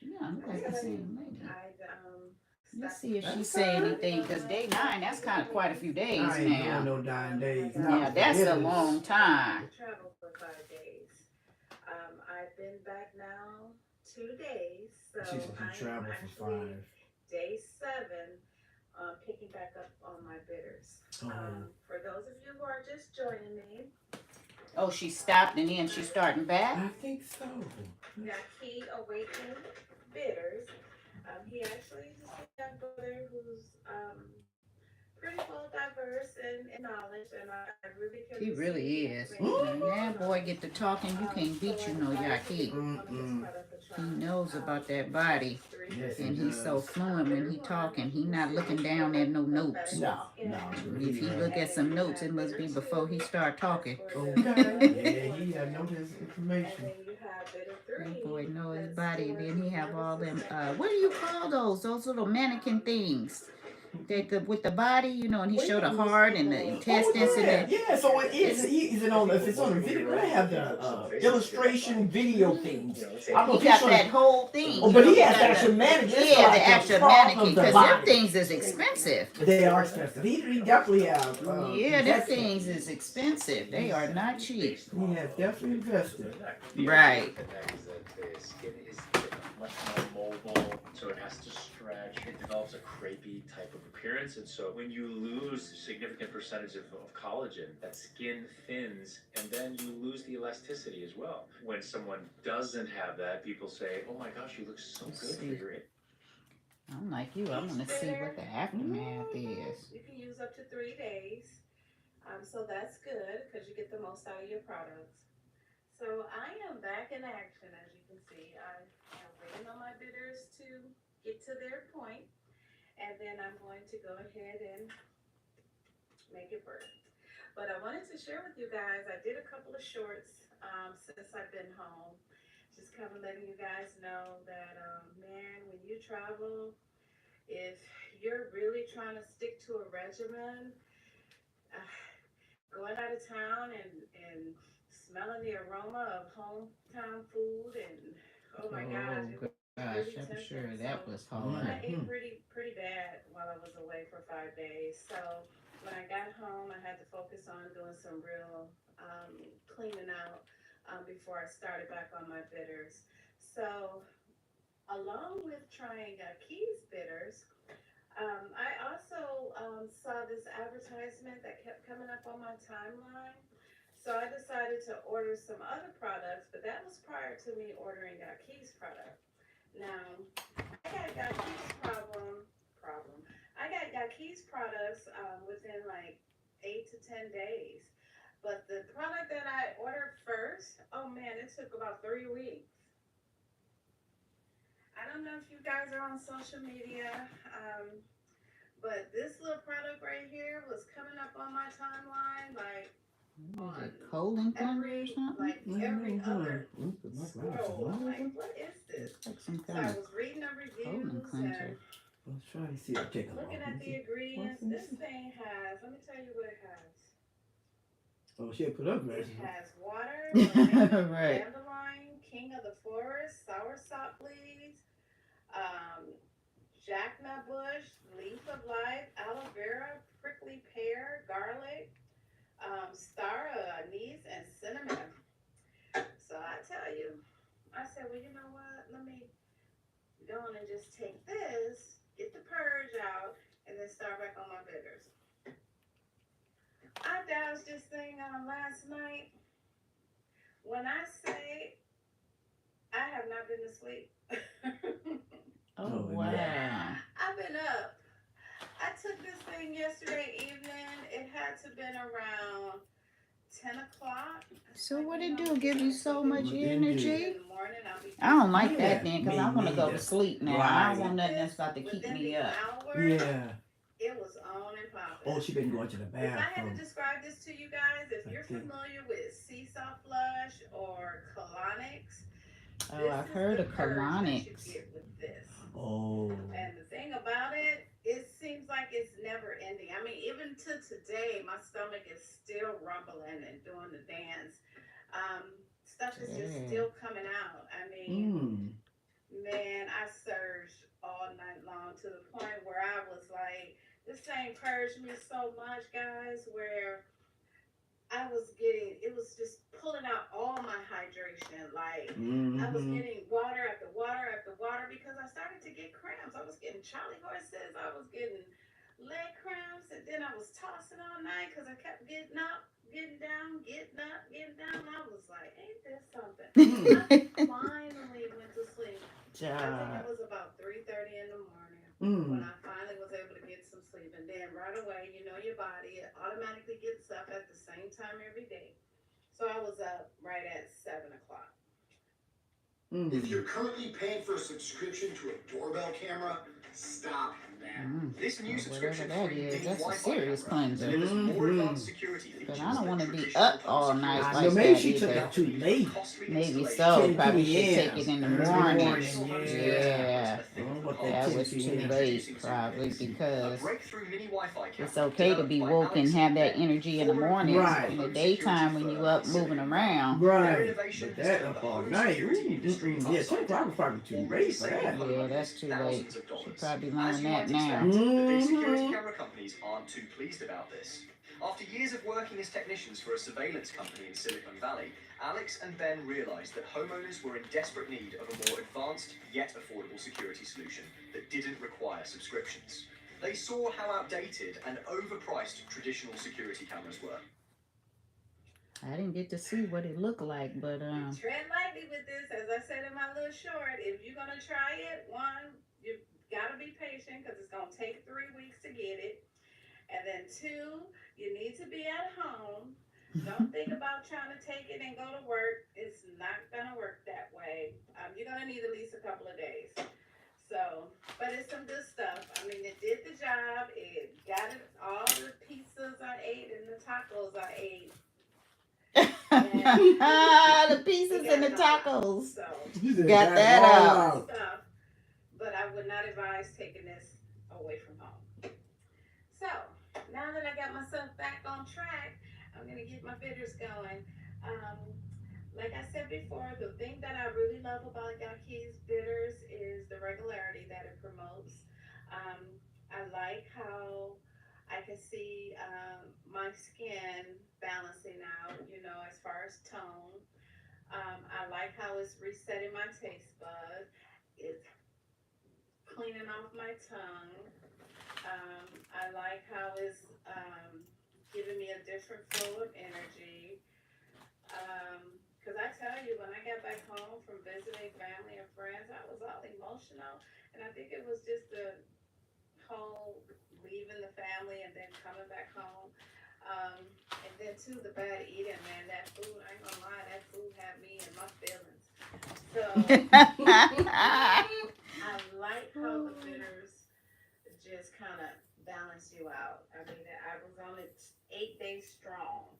Yeah, look like the same lady. Let's see if she That's say her. anything, because day 9, that's kind of quite a few days I ain't now. doing no 9 days. Yeah, that's a long time. Travel for 5 days. I've been back now 2 days, so She said I she traveled am for actually 5. day 7, picking back up on my bitters. For those of you who are just joining me, Oh, she stopped and then she's starting back? I think so. got Key Awakened Bitters. He actually is a young brother who's pretty well diverse in knowledge, and I really can He really receive is. information. When that boy get to talking, you can't beat you no Yaki. Mm-mm. He knows about that body. Yes, And he he's so does. fluent when he talking. He not looking down at no notes. No. If he look at some notes, it must be before he start talking. Okay. Yeah, he knows his information. That boy know his body. And then he have all them, what do you call those? Those little mannequin things. With the body, you know, and he showed the heart and the intestines and the... Yeah, so it is. Is it on? If it's on a video, I have the illustration video things. He got that whole thing. Oh, but he has actual mannequin. Yeah, the actual mannequin. Because them things is expensive. They are expensive. He definitely have. Yeah, them things is expensive. They are not cheap. He has definitely invested. Right. The skin is much more mobile, so it has to stretch. It develops a crepey type of appearance, and so when you lose significant percentage of collagen, that skin thins, and then you lose the elasticity as well. When someone doesn't have that, people say, "Oh my gosh, you look so good for your age." I'm like you. I want to see what the aftermath is. You can use up to 3 days, so that's good because you get the most out of your products. So I am back in action, as you can see. I am waiting on my bitters to get to their point, and then I'm going to go ahead and make it work. But I wanted to share with you guys, I did a couple of shorts since I've been home. Just kind of letting you guys know that, man, when you travel, if you're really trying to stick to a regimen, uh, going out of town and smelling the aroma of hometown food and oh my gosh, it was really I'm sure tempting. that So was hard. I ate pretty bad while I was away for 5 days. So when I got home, I had to focus on doing some real cleaning out before I started back on my bitters. So along with trying Keys bitters, I also saw this advertisement that kept coming up on my timeline. So I decided to order some other products, but that was prior to me ordering Keys product. Now, I got Keys problem. I got Keys products within like 8 to 10 days. But the product that I ordered first, oh man, it took about 3 weeks. I don't know if you guys are on social media, but this little product right here was coming up on my timeline like Was it colon cleanser or something? every other scroll. I'm like, what is this? Like some So kind I of was reading the colon reviews cleanser. and Let's try to see. I'll take them looking off. at the ingredients. This thing has, let me tell you what it has. Oh, she put up It vegetables. has water, Right. dandelion, king of the forest, soursop leaves, jackknut bush, leaf of life, aloe vera, prickly pear, garlic, star anise, and cinnamon. So I tell you, I said, well, you know what? Let me go on and just take this, get the purge out, and then start back on my bitters. I doused this thing last night. When I say I have not been to sleep. Oh, wow. I've been up. I took this thing yesterday evening. It had to been around 10 o'clock. So what it do? Give you so much energy? In the morning, I'll be I don't like Yeah, that then, because me I want to go to neither. sleep now. I Right. don't want nothing that's about to keep within me the up. hour. Yeah. It was on and popping. Oh, she been going to the If I had to bathroom. describe this to you guys, if you're familiar with Seesaw Flush or colonics, Oh, I've heard of colonics. you get with this. Oh. And the thing about it, it seems like it's never ending. I mean, even to today, my stomach is still rumbling and doing the dance. Stuff is just still coming out. I mean, man, I surged all night long to the point where I was like, this thing purged me so much, guys, where I was getting, it was just pulling out all my hydration. Like, I was getting water after water after water because I started to get cramps. I was getting Charlie horses. I was getting leg cramps. And then I was tossing all night because I kept getting up, getting down, getting up, getting down. I was like, ain't this something? I finally went to sleep. I think it was about 3:30 in the morning when I finally was able to get some sleep. And then right away, you know, your body, it automatically gets up at the same time every day. So I was up right at 7 o'clock. If you're currently paying for a subscription to a doorbell camera, stop now. This new subscription Whatever that is, that's a serious cleanser. delivers more advanced security features. But I don't want to be traditional up all home night security like maybe that she took either. it too late. Maybe so. Probably should take it in the morning. Yeah. That was too late, probably, because mini Wi-Fi it's okay to be woke and have that energy in the morning. Right. In the daytime, when you up moving around. Right. But that up all night. Yeah, 10 o'clock was probably too late for that. Yeah, that's too late. Should probably learn that now. The big security camera companies aren't too pleased about this. After years of working as technicians for a surveillance company in Silicon Valley, Alex and Ben realized that homeowners were in desperate need of a more advanced yet affordable security solution that didn't require subscriptions. They saw how outdated and overpriced traditional security cameras were. I didn't get to see what it looked like, but Tread lightly with this, as I said in my little short. If you're gonna try it, one, you gotta be patient because it's gonna take 3 weeks to get it, and then 2, you need to be at home. Don't think about trying to take it and go to work. It's not gonna work that way. You're gonna need at least a couple of days. So, but it's some good stuff. I mean, it did the job. It got it all the pizzas I ate and the tacos I ate. And The pieces and the tacos. So, Got that out. stuff, but I would not advise taking this away from home. So, now that I got myself back on track, I'm gonna get my bitters going. Like I said before, the thing that I really love about Yaki's bitters is the regularity that it promotes. I like how I can see my skin balancing out, you know, as far as tone. I like how it's resetting my taste bud. It's cleaning off my tongue. I like how it's giving me a different flow of energy. Because I tell you, when I got back home from visiting family and friends, I was all emotional. And I think it was just the whole leaving the family and then coming back home. And then too, the bad eating, man. That food, I ain't gonna lie, that food had me in my feelings. So I like how the bitters just kind of balance you out. I mean, I was on it 8 days strong.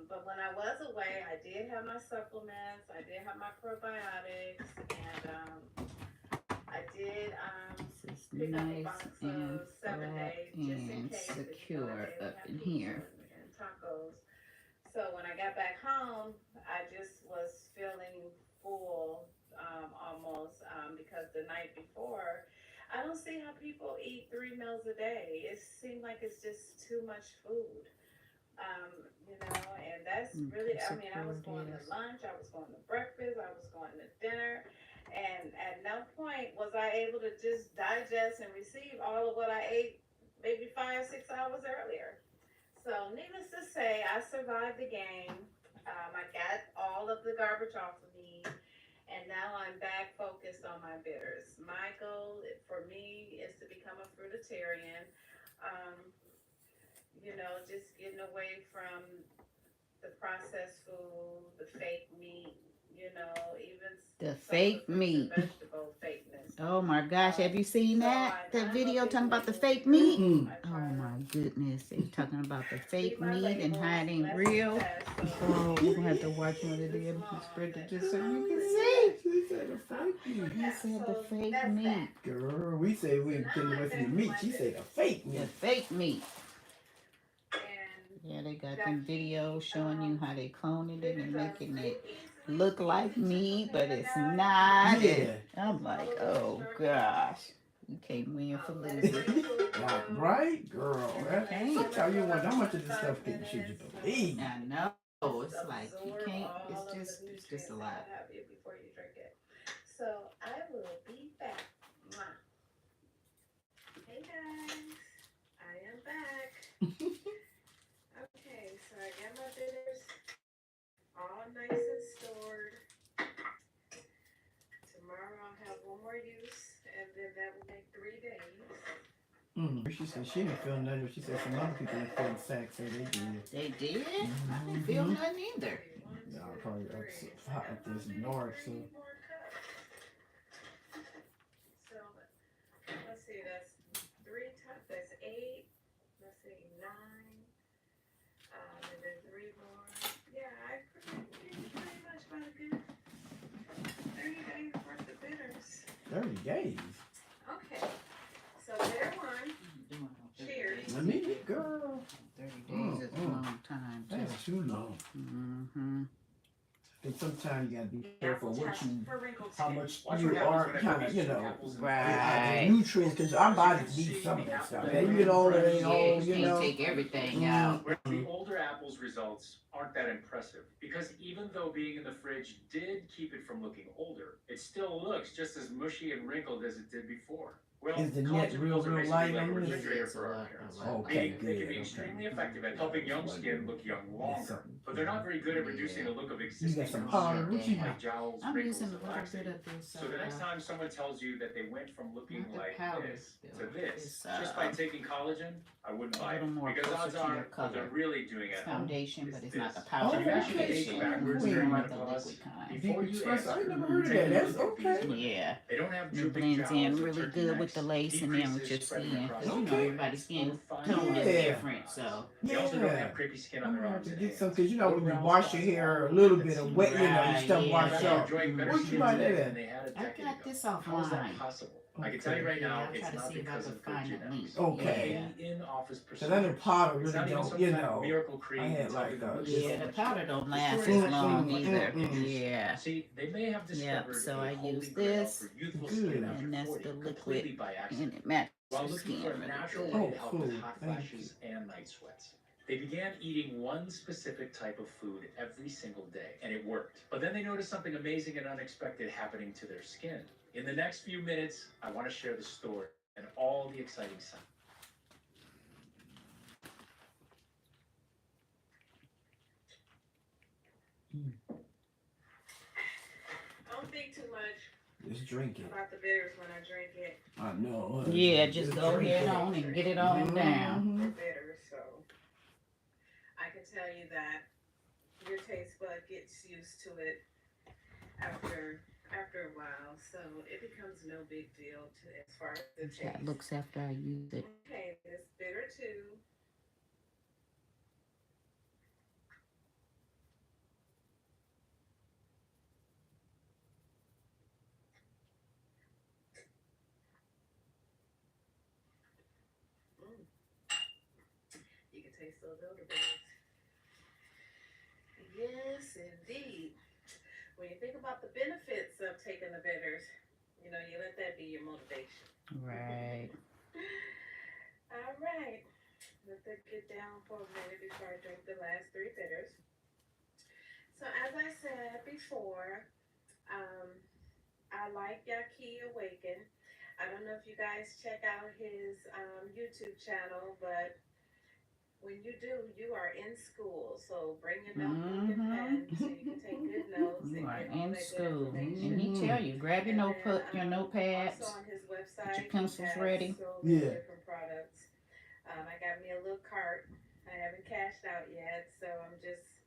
But when I was away, I did have my supplements, I did have my probiotics, and I did pick up a box of 7 days just in case. Secure up in here. And tacos. So when I got back home, I just was feeling full almost because the night before, I don't see how people eat 3 meals a day. It seemed like it's just too much food. You know, and that's really, I mean, I was going to lunch, I was going to breakfast, I was going to dinner, and at no point was I able to just digest and receive all of what I ate maybe 5, 6 hours earlier. So needless to say, I survived the game. I got all of the garbage off of me, and now I'm back focused on my bitters. My goal for me is to become a fruitarian. You know, just getting away from the processed food, the fake meat, you know, even the fake meat. Vegetable fakeness. Oh my gosh, have you seen that? That video talking about the fake meat? Oh my goodness, they talking about the fake meat and how it ain't real. Oh, we're gonna have to watch one of them. Spread it just so you can see. She said the fake meat. He said the fake meat. Girl, we say we're getting away from the meat. She said the fake meat. The fake meat. Yeah, they got them videos showing you how they cloning it and making it look like meat, but it's not. Yeah. I'm like, oh gosh, you can't win for losing. Right, girl. Sometimes you wonder how much of this stuff should you believe. I know. It's like you can't. It's just a lot. Before you drink it. So I will be back. Hey guys, I am back. Okay, so I got my bitters all nice and stored. Tomorrow I'll have one more use, and then that will make 3 days. She said she didn't feel nothing. She said some other people didn't feel sick, so they did. They did? I didn't feel nothing either. No, probably up this north, so. So, let's see, that's 3 times, that's 8, let's see, 9, and then 3 more. Yeah, I pretty much got a good 30 days worth of bitters. 30 days? Okay, so bitter 1. Cheers. I mean, girl. 30 days is a long time. That's too long. And sometimes you gotta be careful how much you are kind of, you know, right. Nutrients, because our bodies need some of that stuff. As you get older, you know, you can't take everything out. The older apples results aren't that impressive because even though being in the fridge did keep it from looking older, it still looks just as mushy and wrinkled as it did before. Well, is the net real like light a on this? refrigerator for our parents. Okay, They can be extremely effective at helping young skin look young longer, but they're not very good at reducing the look of existing like jowls, I'm wrinkles, using and a little waxing. bit of this. So the next time someone tells you that they went from looking like this to this, It's, just by taking collagen, I wouldn't buy it. Because odds closer to your are what they're color. really doing It's at home foundation, is but it's this. not the powder So you actually foundation. age backwards It's during more of the menopause. liquid kind. Before you I answer, never heard of take that. a That's look at these okay. women. Yeah. They don't have It drooping blends in jowls or really turkey good with with the lace and then with your skin. Because you know Okay. everybody's skin Or tone is Yeah. different, so. They also don't Yeah. have crepey skin on I'm their gonna have arms to and get hands. some, because you know No when you brown wash spots your hair all a little over bit the of skin. wet, you know, you Right, stuff yeah. wash They're off. enjoying better What you skin buy today that than at? they had a I decade got ago. this How is that offline. possible? I can Okay. tell you right Yeah, now, I'll try it's to not see if I because can of good find a genetics. link. Okay. Any in-office Because I know procedures. powder It's really not even don't, some you kind of know. miracle I cream had that's like helping remove Yeah, so the much powder fat. don't The last story is as long actually either. much more Yeah. See, they may have Yep, discovered so a I holy use grail this, for youthful Good. skin after and that's 40, the liquid, completely by and accident. it matches While the looking skin for a really natural good. way Oh, to help cool. with hot Thank flashes and night sweats. They began eating one specific type of food every single day, and it worked. But then they noticed something amazing and unexpected happening to their skin. In the next few minutes, I want to share the story and all the exciting signs. I don't think too much Just drink it. about the bitters when I drink it. I know. Yeah, just go drink ahead it. on and get it on down. They're bitter, so I can tell you that your taste bud gets used to it after a while, so it becomes no big deal to as far as the That taste. looks after I use it. Okay, this bitter too. You can taste those elderberries. Yes, indeed. When you think about the benefits of taking the bitters, you know, you let that be your motivation. Right. All right. Let that get down for a minute before I drink the last 3 bitters. So as I said before, I like Yaki Awaken. I don't know if you guys check out his YouTube channel, but when you do, you are in school. So bring your notebook and pen so you can take good notes You and are get all in that good school. information. And he tell you, grab your And notebook, then, your notepads, also on his get website, your pencils he has ready. so many Yeah. different products. I got me a little cart. I haven't cashed out yet, so I'm just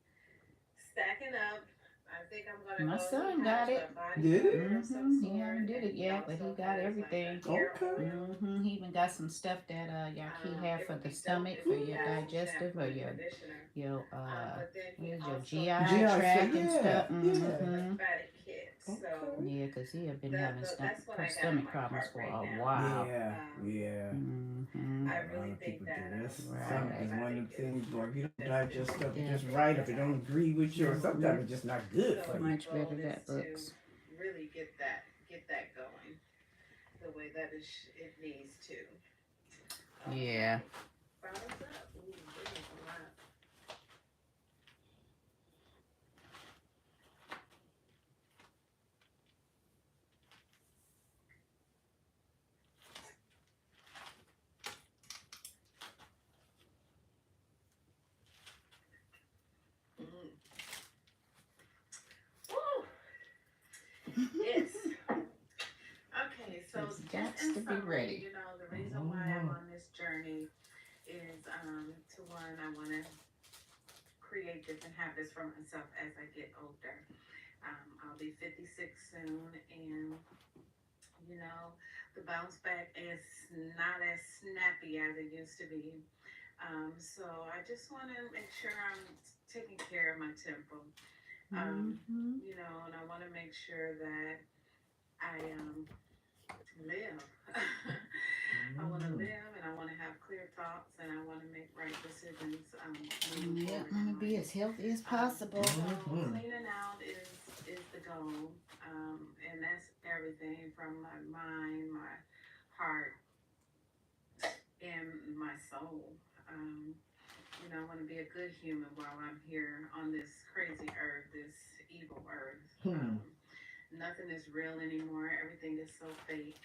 stacking up. I think I'm gonna My go son and got have it. a body Did it? butter of some He sort. haven't did And it yet, but he also got has everything. like a hair Okay. oil. He even got some stuff that Yaki have It for would the be dope stomach, if for he your has some digestive, shampoo or and your conditioner. But then he your also GI GI, tract and yeah, stuff. yeah. a fatty kit. So Okay. Yeah, because he had been having that's what I got in stomach my problems cart for right a now. while. Yeah, yeah. I A lot really of think people do. that That's Right. something. One of the things where if you don't digest stuff Yeah. just right, if it don't agree with you, or sometimes it's just not good So for my you. Much better goal that is to looks. really get that going the way that it needs to. Yeah. Bottoms up. Ooh, this is a lot. Woo! Yes. Okay, so It's just got in to be summary, ready. you know, the reason why I'm on this journey is to one, I want to create different habits for myself as I get older. I'll be 56 soon, and you know, the bounce back is not as snappy as it used to be. So I just want to make sure I'm taking care of my temple. You know, and I want to make sure that I live. I want to live, and I want to have clear thoughts, and I want to make right decisions. Moving Yeah, forward want to in be life. as healthy as possible. So cleaning out is the goal, and that's everything from my mind, my heart, and my soul. You know, I want to be a good human while I'm here on this crazy earth, this evil earth. Nothing is real anymore. Everything is so fake.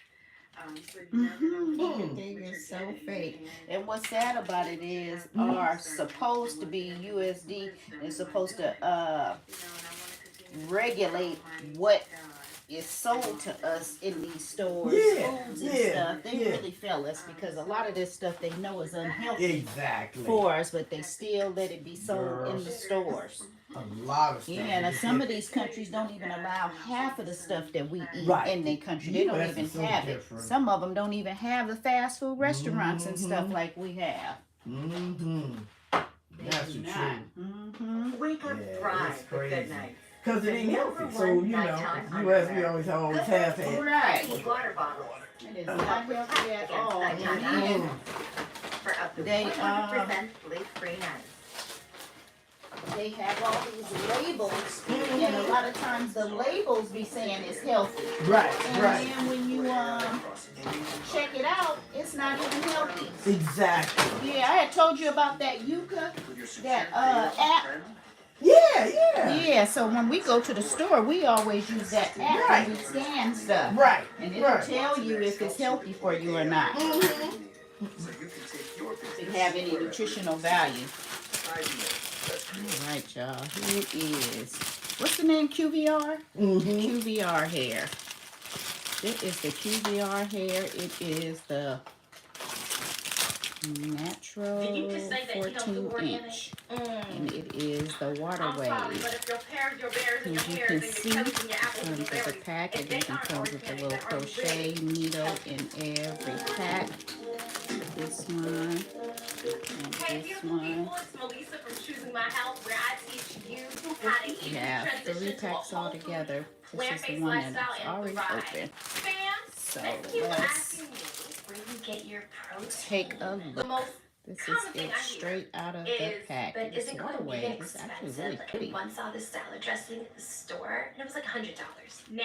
So you never know Everything is so fake. And what's sad about it is, are supposed to be USD and supposed to regulate what is sold to us in these stores, Yeah, foods and yeah, stuff, they yeah. really fail us because a lot of this stuff they know is unhealthy Exactly. for us, but they still let it be sold in the stores. A lot of stuff. Yeah, now some of these countries don't even allow half of the stuff that we eat Right. in their country. They don't US even is so have different. it. Some of them don't even have the fast food restaurants and stuff like we have. Mm-hmm. That's the truth. Mm-hmm. Wake up, Yeah, thrive it's with good crazy. nights. Because it ain't healthy. So, you know, US, we always have it. Right. Water bottles. It is not healthy at all. And for up to They, 100% leak-free nights. They have all these labels, and a lot of times the labels be saying it's healthy. Right, and right. then when you check it out, it's not even healthy. Exactly. Yeah, I had told you about that Yuka, that app. Yeah. Yeah, so when we go to the store, we always use that app Right. and we scan stuff. Right. And it'll Right. tell you if it's healthy for you or not. Mm-hmm. If it have any nutritional value. All right, y'all. Here it is. What's the name? QVR? Mm-hmm. QVR hair. It is the QVR hair. It is the natural 14-inch. And it is the water wave. As you can see, it comes with a package. It comes with a little crochet needle in every pack. This one. And this one. We have 3 packs all together. This is the one that's already open. So let's take a look. This is it straight out of the pack. This water wave is actually really pretty. Once saw this salad dressing at the store, and it was like $100. Now,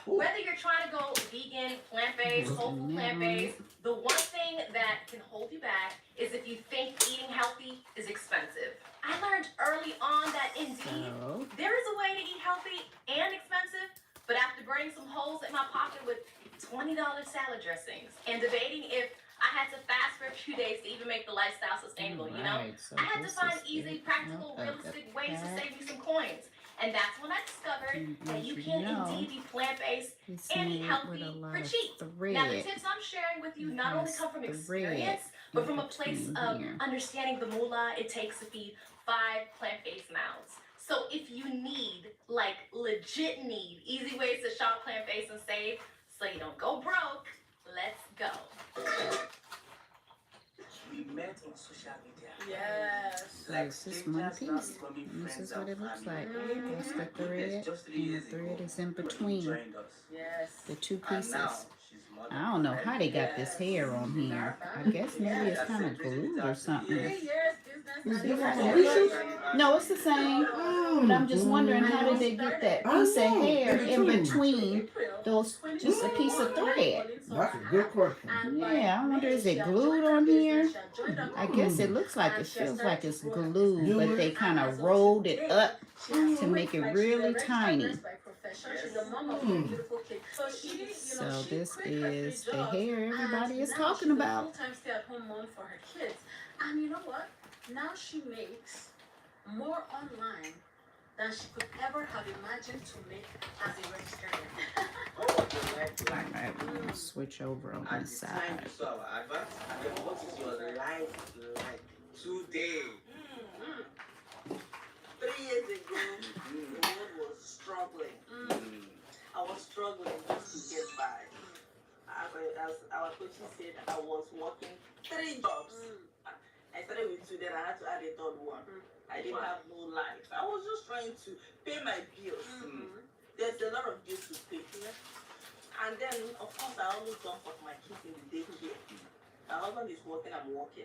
whether you're trying to go vegan, plant-based, whole food plant-based, the one thing that can hold you back is if you think eating healthy is expensive. I learned early on that indeed there is a way to eat healthy and expensive, but after burning some holes in my pocket with $20 salad dressings and debating if I had to fast for a few days to even make the lifestyle sustainable, you know? So I had to find easy, practical, realistic ways to save you some coins. And that's when I discovered that you can indeed be plant-based and eat healthy for cheap. Now, the tips I'm sharing with you not only come from experience, but from a place of understanding the moolah it takes to feed 5 plant-based mouths. So if you need, like legit need, easy ways to shop plant-based and save so you don't go broke, let's go. We met on social media. Yes. This is one piece. This is what it looks like. That's the thread, and the thread is in between the 2 pieces. I don't know how they got this hair on here. I guess maybe it's kind of glued or something. No, it's the same. But I'm just wondering, how did they get that piece of hair in between those, just a piece of thread? That's a good question. Yeah, I wonder, is it glued on here? I guess it looks like, it feels like it's glued, but they kind of rolled it up to make it really tiny. So this is the hair everybody is talking about. And you know what? Now she makes more online than she could ever have imagined to make as a registered. Alright, we're gonna switch over on this side. What is your life like today? 3 years ago, the world was struggling. I was struggling just to get by. As our coach said, I was working 3 jobs. I started with 2, then I had to add a 3rd one. I didn't have no life. I was just trying to pay my bills. There's a lot of bills to pay. And then, of course, I always dump off my kids in the daycare. My husband is working, I'm working.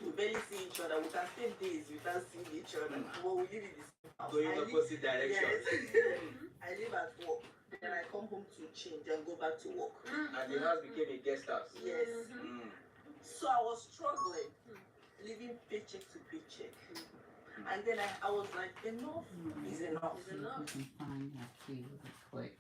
We barely see each other. We can spend days without seeing each other. But we live in the same house. Going opposite direction. Yes. I live at work. Then I come home to change and go back to work. And the house became a guest house. Yes. So I was struggling, living paycheck to paycheck. And then I was like, enough is enough. You can find that key really quick.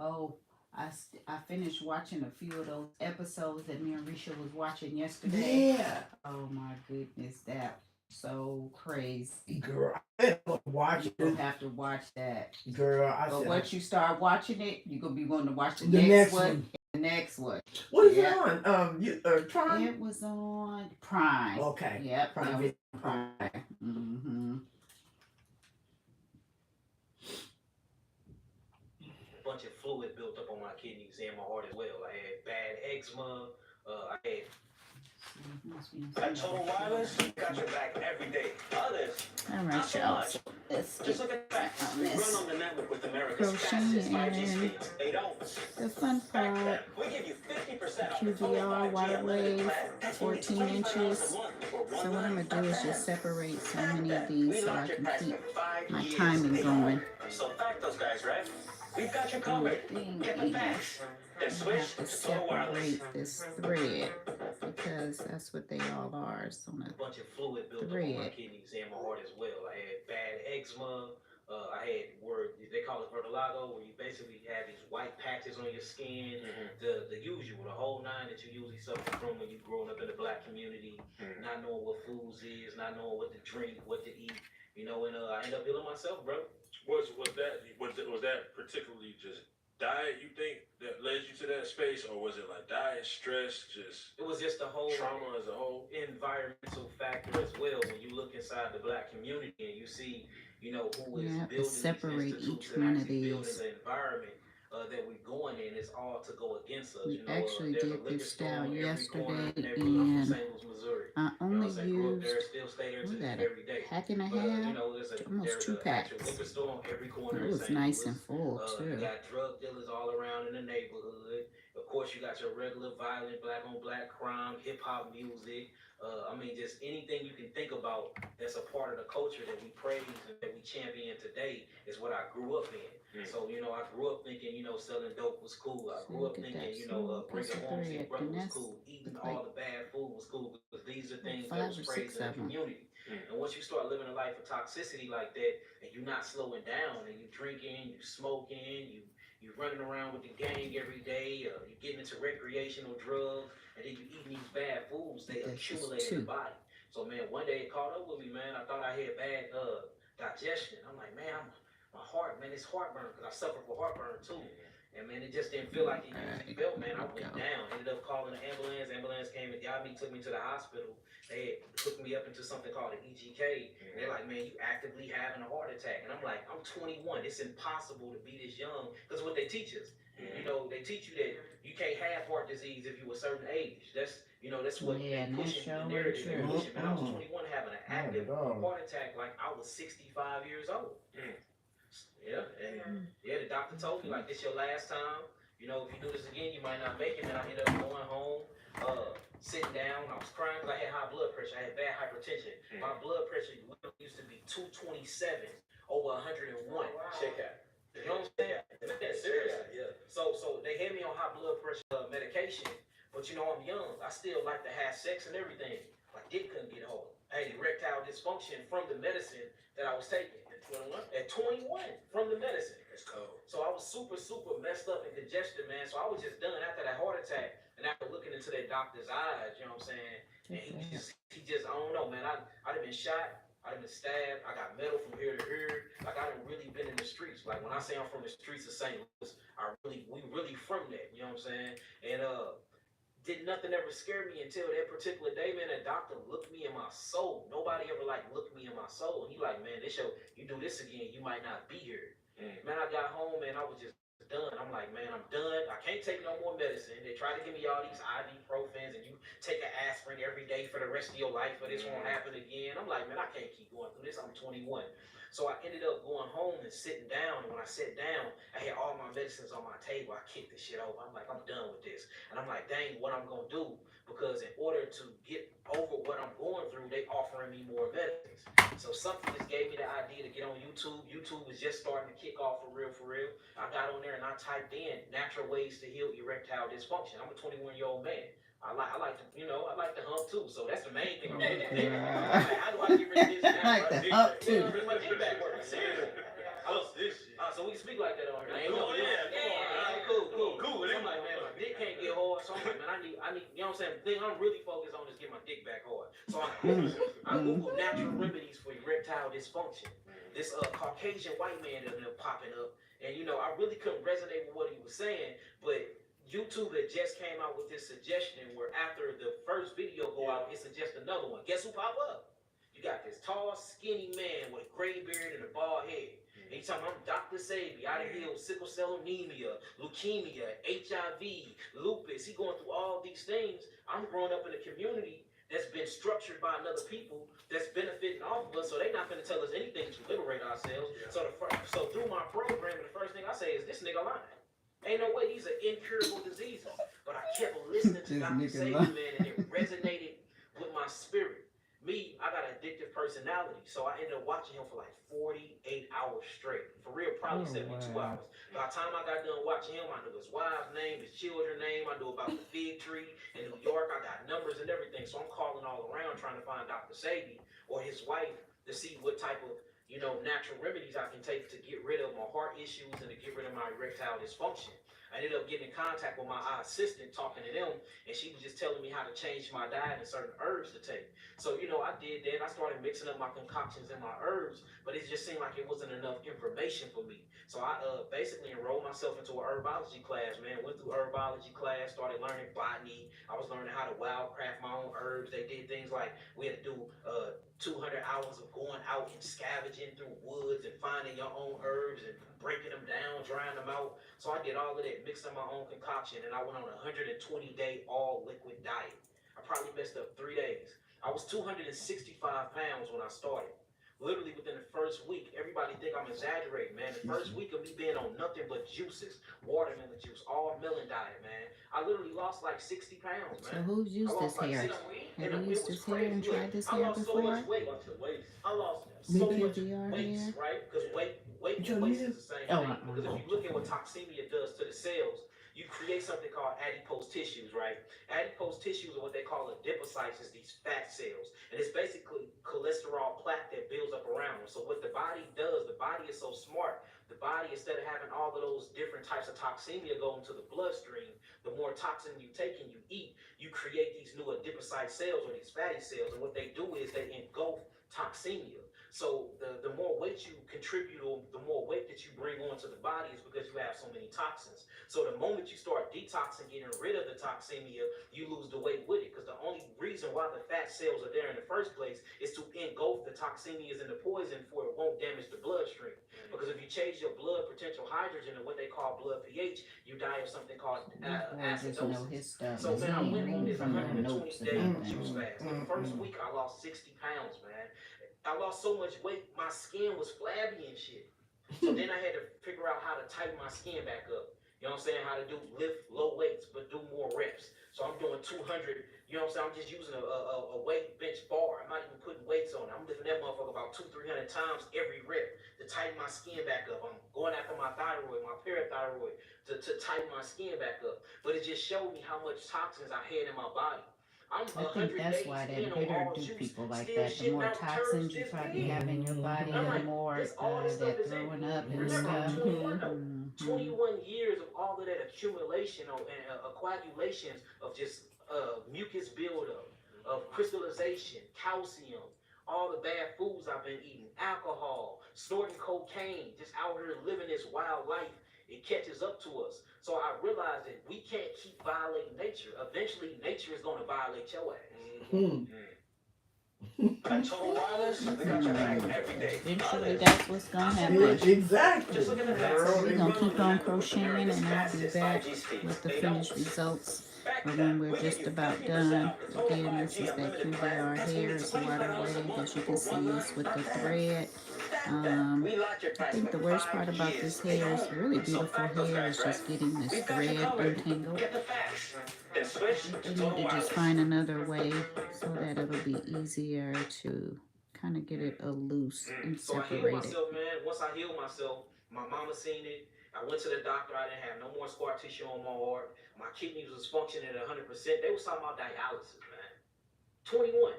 Oh, I finished watching a few of those episodes that me and Risha was watching yesterday. Yeah. Oh my goodness, that so crazy. Girl, I watch You it. have to watch that. Girl, But once you start watching it, you're gonna be wanting to watch the, the next one. one. The next one. What is it on? Prime? It was on Prime. Okay. Yep. Prime that was Video. Prime. Mm-hmm. Bunch of fluid built up on my kidneys and my heart as well. I had bad eczema. I had total wireless. Got your back every day. Others, all not right, so y'all. much. Let's Just look at that. We run on the network with America's fastest 5G speeds. They don't. The fun part. We give you 50% QVR water wave, 14 inches. So what I'm gonna do is just separate so many of these so I can keep my timing going. So thank those guys, right? We've got you covered. Get the facts. Then I switch have to to total wireless. separate this thread because that's what they all are. It's on a Bunch of fluid built up on my kidneys and my heart as well. I had bad eczema. I had they call it vertigo, where you basically have these white patches on your skin. The usual, the whole nine that you usually suffer from when you growing up in the black community, not knowing what foods is, not knowing what to drink, what to eat. You know, and I ended up healing myself, bro. Was that particularly just diet, you think, that led you to that space, or was it like diet, stress, just it was just the whole trauma as a whole environmental factor as well? When you look inside the black community and you see, you know, who is building separate these each one of these. building the environment that we're going in, is all to go against us. We You know, actually there's did a liquor this store style on every corner yesterday, in every I'm from and St. Louis, Missouri. I only Grew up there, used still stay there to what this that, very day. a pack and a But, half, you know, there's almost there's 2 an actual packs. liquor store on every corner It in was St. nice Louis. and full You too. got drug dealers all around in the neighborhood. Of course, you got your regular violent black on black crime, hip hop music. I mean, just anything you can think about that's a part of the culture that we praise and that we champion today is what I grew up in. So, you know, I grew up thinking, you know, selling dope was cool. I grew up thinking, you know, bringing home to your brother was cool. Eating all the bad food was cool, because these are things that was praised in the community. And once you start living a life of toxicity like that, and you're not slowing down, and you drinking, you smoking, you running around with the gang every day, you getting into recreational drugs, and then you eating these bad foods, they accumulate in the body. So man, one day it caught up with me, man. I thought I had bad digestion. I'm like, man, my heart, man, it's heartburn, because I suffer from heartburn too. And man, it just didn't feel like it usually felt, man. I went down, ended up calling the ambulance. Ambulance came and got me, took me to the hospital. They hooked me up into something called an EGK. And they're like, man, you actively having a heart attack. And I'm like, I'm 21. It's impossible to be this young, because what they teach us. You know, they teach you that you can't have heart disease if you're a certain age. That's, you know, that's what they pushing the narrative. They're pushing. Man, I was 21 having an active heart attack like I was 65 years old. Yeah, and the doctor told me, like, this your last time. You know, if you do this again, you might not make it. And I ended up going home, sitting down. I was crying because I had high blood pressure. I had bad hypertension. My blood pressure used to be 227 over 101. Check out. You know what I'm saying? That's serious. Yeah. So they had me on high blood pressure medication, but you know, I'm young. I still like to have sex and everything. My dick couldn't get hard. I had erectile dysfunction from the medicine that I was taking. At 21 from the medicine. That's cold. So I was super messed up and congested, man. So I was just done after that heart attack, and after looking into that doctor's eyes, you know what I'm saying? And he just, I don't know, man. I'd have been shot. I'd have been stabbed. I got metal from here to here. Like, I done really been in the streets. Like, when I say I'm from the streets of St. Louis, we really from that. You know what I'm saying? And did nothing ever scare me until that particular day, man. That doctor looked me in my soul. Nobody ever like looked me in my soul. And he like, man, you do this again, you might not be here. Man, I got home, man, I was just done. I'm like, man, I'm done. I can't take no more medicine. They try to give me all these ibuprofens, and you take an aspirin every day for the rest of your life, or this won't happen again. I'm like, man, I can't keep going through this. I'm 21. So I ended up going home and sitting down. And when I sat down, I had all my medicines on my table. I kicked this shit over. I'm like, I'm done with this. And I'm like, dang, what I'm going to do? Because in order to get over what I'm going through, they offering me more medicines. So something just gave me the idea to get on YouTube. YouTube was just starting to kick off for real. I got on there and I typed in natural ways to heal erectile dysfunction. I'm a 21-year-old man. I like to, you know, I like to hump too. So that's the main thing I'm doing. Like, how do I get rid of this? I like to hump too. My get back working. So we speak like that on here. So I'm like, man, I need, you know what I'm saying? The thing I'm really focused on is get my dick back hard. So I Google natural remedies for erectile dysfunction. This Caucasian white man that ended up popping up, and you know, I really couldn't resonate with what he was saying, but YouTube had just came out with this suggestion where after the first video go out, it suggests another one. Guess who pop up? You got this tall, skinny man with a gray beard and a bald head. And he's talking, I'm Dr. Sabi. I done healed sickle cell anemia, leukemia, HIV, lupus. He going through all these things. I'm growing up in a community that's been structured by another people that's benefiting off of us, so they're not going to tell us anything to liberate ourselves. So through my program, the first thing I say is, this nigga lying. Ain't no way these are incurable diseases. But I kept listening to Dr. Sabi, man, and it resonated with my spirit. Me, I got an addictive personality, so I ended up watching him for like 48 hours straight. For real, probably 72 hours. By the time I got done watching him, I knew his wife's name, his children's name, I knew about the fig tree in New York, I got numbers and everything, so I'm calling all around trying to find Dr. Sabi or his wife to see what type of, you know, natural remedies I can take to get rid of my heart issues and to get rid of my erectile dysfunction. I ended up getting in contact with my assistant, talking to them, and she was just telling me how to change my diet and certain herbs to take. So, you know, I did that. I started mixing up my concoctions and my herbs, but it just seemed like it wasn't enough information for me. So I basically enrolled myself into a herbology class, man. Went through herbology class, started learning botany. I was learning how to wildcraft my own herbs. They did things like we had to do 200 hours of going out and scavenging through woods and finding your own herbs and breaking them down, drying them out. So I did all of that, mixing my own concoction, and I went on a 120-day all-liquid diet. I probably messed up 3 days. I was 265 pounds when I started. Literally within the first week, everybody think I'm exaggerating, man. The first week of me being on nothing but juices, watermelon juice, all melon diet, man. I literally lost like 60 pounds, man. So who's used this hair? Have you used this hair and tried this hair before? I lost so much weight, right? Because weight is the same thing. Because if you look at what toxemia does to the cells, you create something called adipose tissues, right? Adipose tissues are what they call adipocytes, is these fat cells. And it's basically cholesterol plaque that builds up around them. So what the body does, the body is so smart. The body, instead of having all of those different types of toxemia go into the bloodstream, the more toxin you take and you eat, you create these new adipocyte cells or these fatty cells. And what they do is they engulf toxemia. So the more weight you contribute, or the more weight that you bring onto the body, is because you have so many toxins. So the moment you start detoxing, getting rid of the toxemia, you lose the weight with it. Because the only reason why the fat cells are there in the first place is to engulf the toxemias and the poison, for it won't damage the bloodstream. Because if you change your blood potential hydrogen and what they call blood pH, you die of something called acidosis. So man, I went on this 120-day juice fast. The first week I lost 60 pounds, man. I lost so much weight, my skin was flabby and shit. So then I had to figure out how to tighten my skin back up. You know what I'm saying? How to lift low weights, but do more reps. So I'm doing 200, you know what I'm saying? I'm just using a weight bench bar. I'm not even putting weights on it. I'm lifting that motherfucker about 200-300 times every rep to tighten my skin back up. I'm going after my thyroid, my parathyroid, to tighten my skin back up. But it just showed me how much toxins I had in my body. I think that's why that bitter do people like that. The more toxins you probably have in your body, the more that throwing up and stuff. 21 years of all of that accumulation and coagulations of just mucus buildup, of crystallization, calcium, all the bad foods I've been eating, alcohol, snorting cocaine, just out here living this wild life. It catches up to us. So I realized that we can't keep violating nature. Eventually, nature is going to violate your ass. I told Wallace, I got your back every day. Eventually, that's what's going to happen. Exactly. We're going to keep on crocheting, and I'll be back with the finished results. But when we're just about done, again, this is that QVR hair. It's water weighted, as you can see, it's with the thread. I think the worst part about this hair is really beautiful hair is just getting this thread untangled. They need to just find another way so that it'll be easier to kind of get it loose and So I healed myself, man. Once I healed myself, my mama seen it. I went to the doctor. I didn't have no more scar tissue on my heart. My kidneys was functioning at 100%. They was talking about dialysis, man. 21.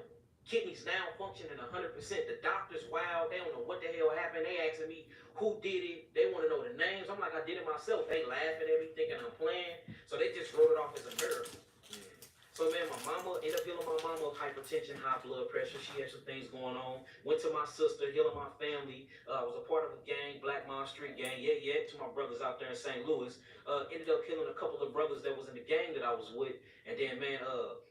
Kidneys now functioning 100%. The doctors, wow, they don't know what the hell happened. They asking me who did it. They want to know the names. I'm like, I did it myself. They laughing at me thinking I'm playing. So they just wrote it off as a miracle. So man, my mama ended up healing my mama of hypertension, high blood pressure. She had some things going on. Went to my sister, healing my family. I was a part of a gang, Black Mom Street gang. Yeah, to my brothers out there in St. Louis. Ended up healing a couple of brothers that was in the gang that I was with. And then man,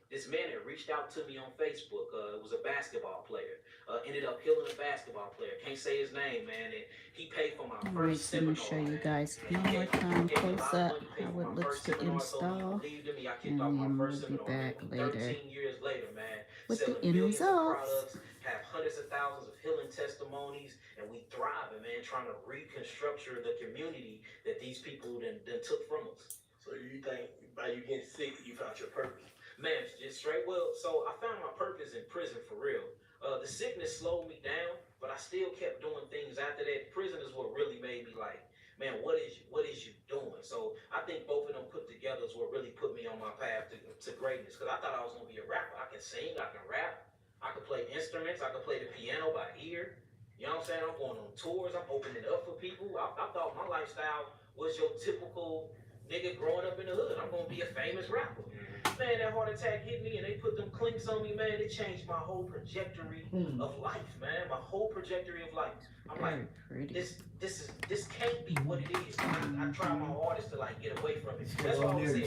this man had reached out to me on Facebook. It was a basketball player. Ended up healing a basketball player. Can't say his name, man. And he paid for my first Let me seminar. show you guys one more time close up how it looks to install, and then we'll be back later 13 years later, man, with the selling end millions of results. products, have hundreds of thousands of healing testimonies, and we thriving, man, trying to reconstruct the community that these people then took from us. So you think by you getting sick, you found your purpose? Man, just straight. Well, so I found my purpose in prison for real. The sickness slowed me down, but I still kept doing things after that. Prison is what really made me like, man, what is you doing? So I think both of them put together is what really put me on my path to greatness. Because I thought I was gonna be a rapper. I can sing, I can rap, I can play instruments, I can play the piano by ear. You know what I'm saying? I'm going on tours, I'm opening up for people. I thought my lifestyle was your typical nigga growing up in the hood. I'm gonna be a famous rapper. Man, that heart attack hit me and they put them clinks on me, man. It changed my whole trajectory of life, man. My whole trajectory of life. I'm like, this can't be what it is. I try my hardest to like get away from it. That's why I was saying,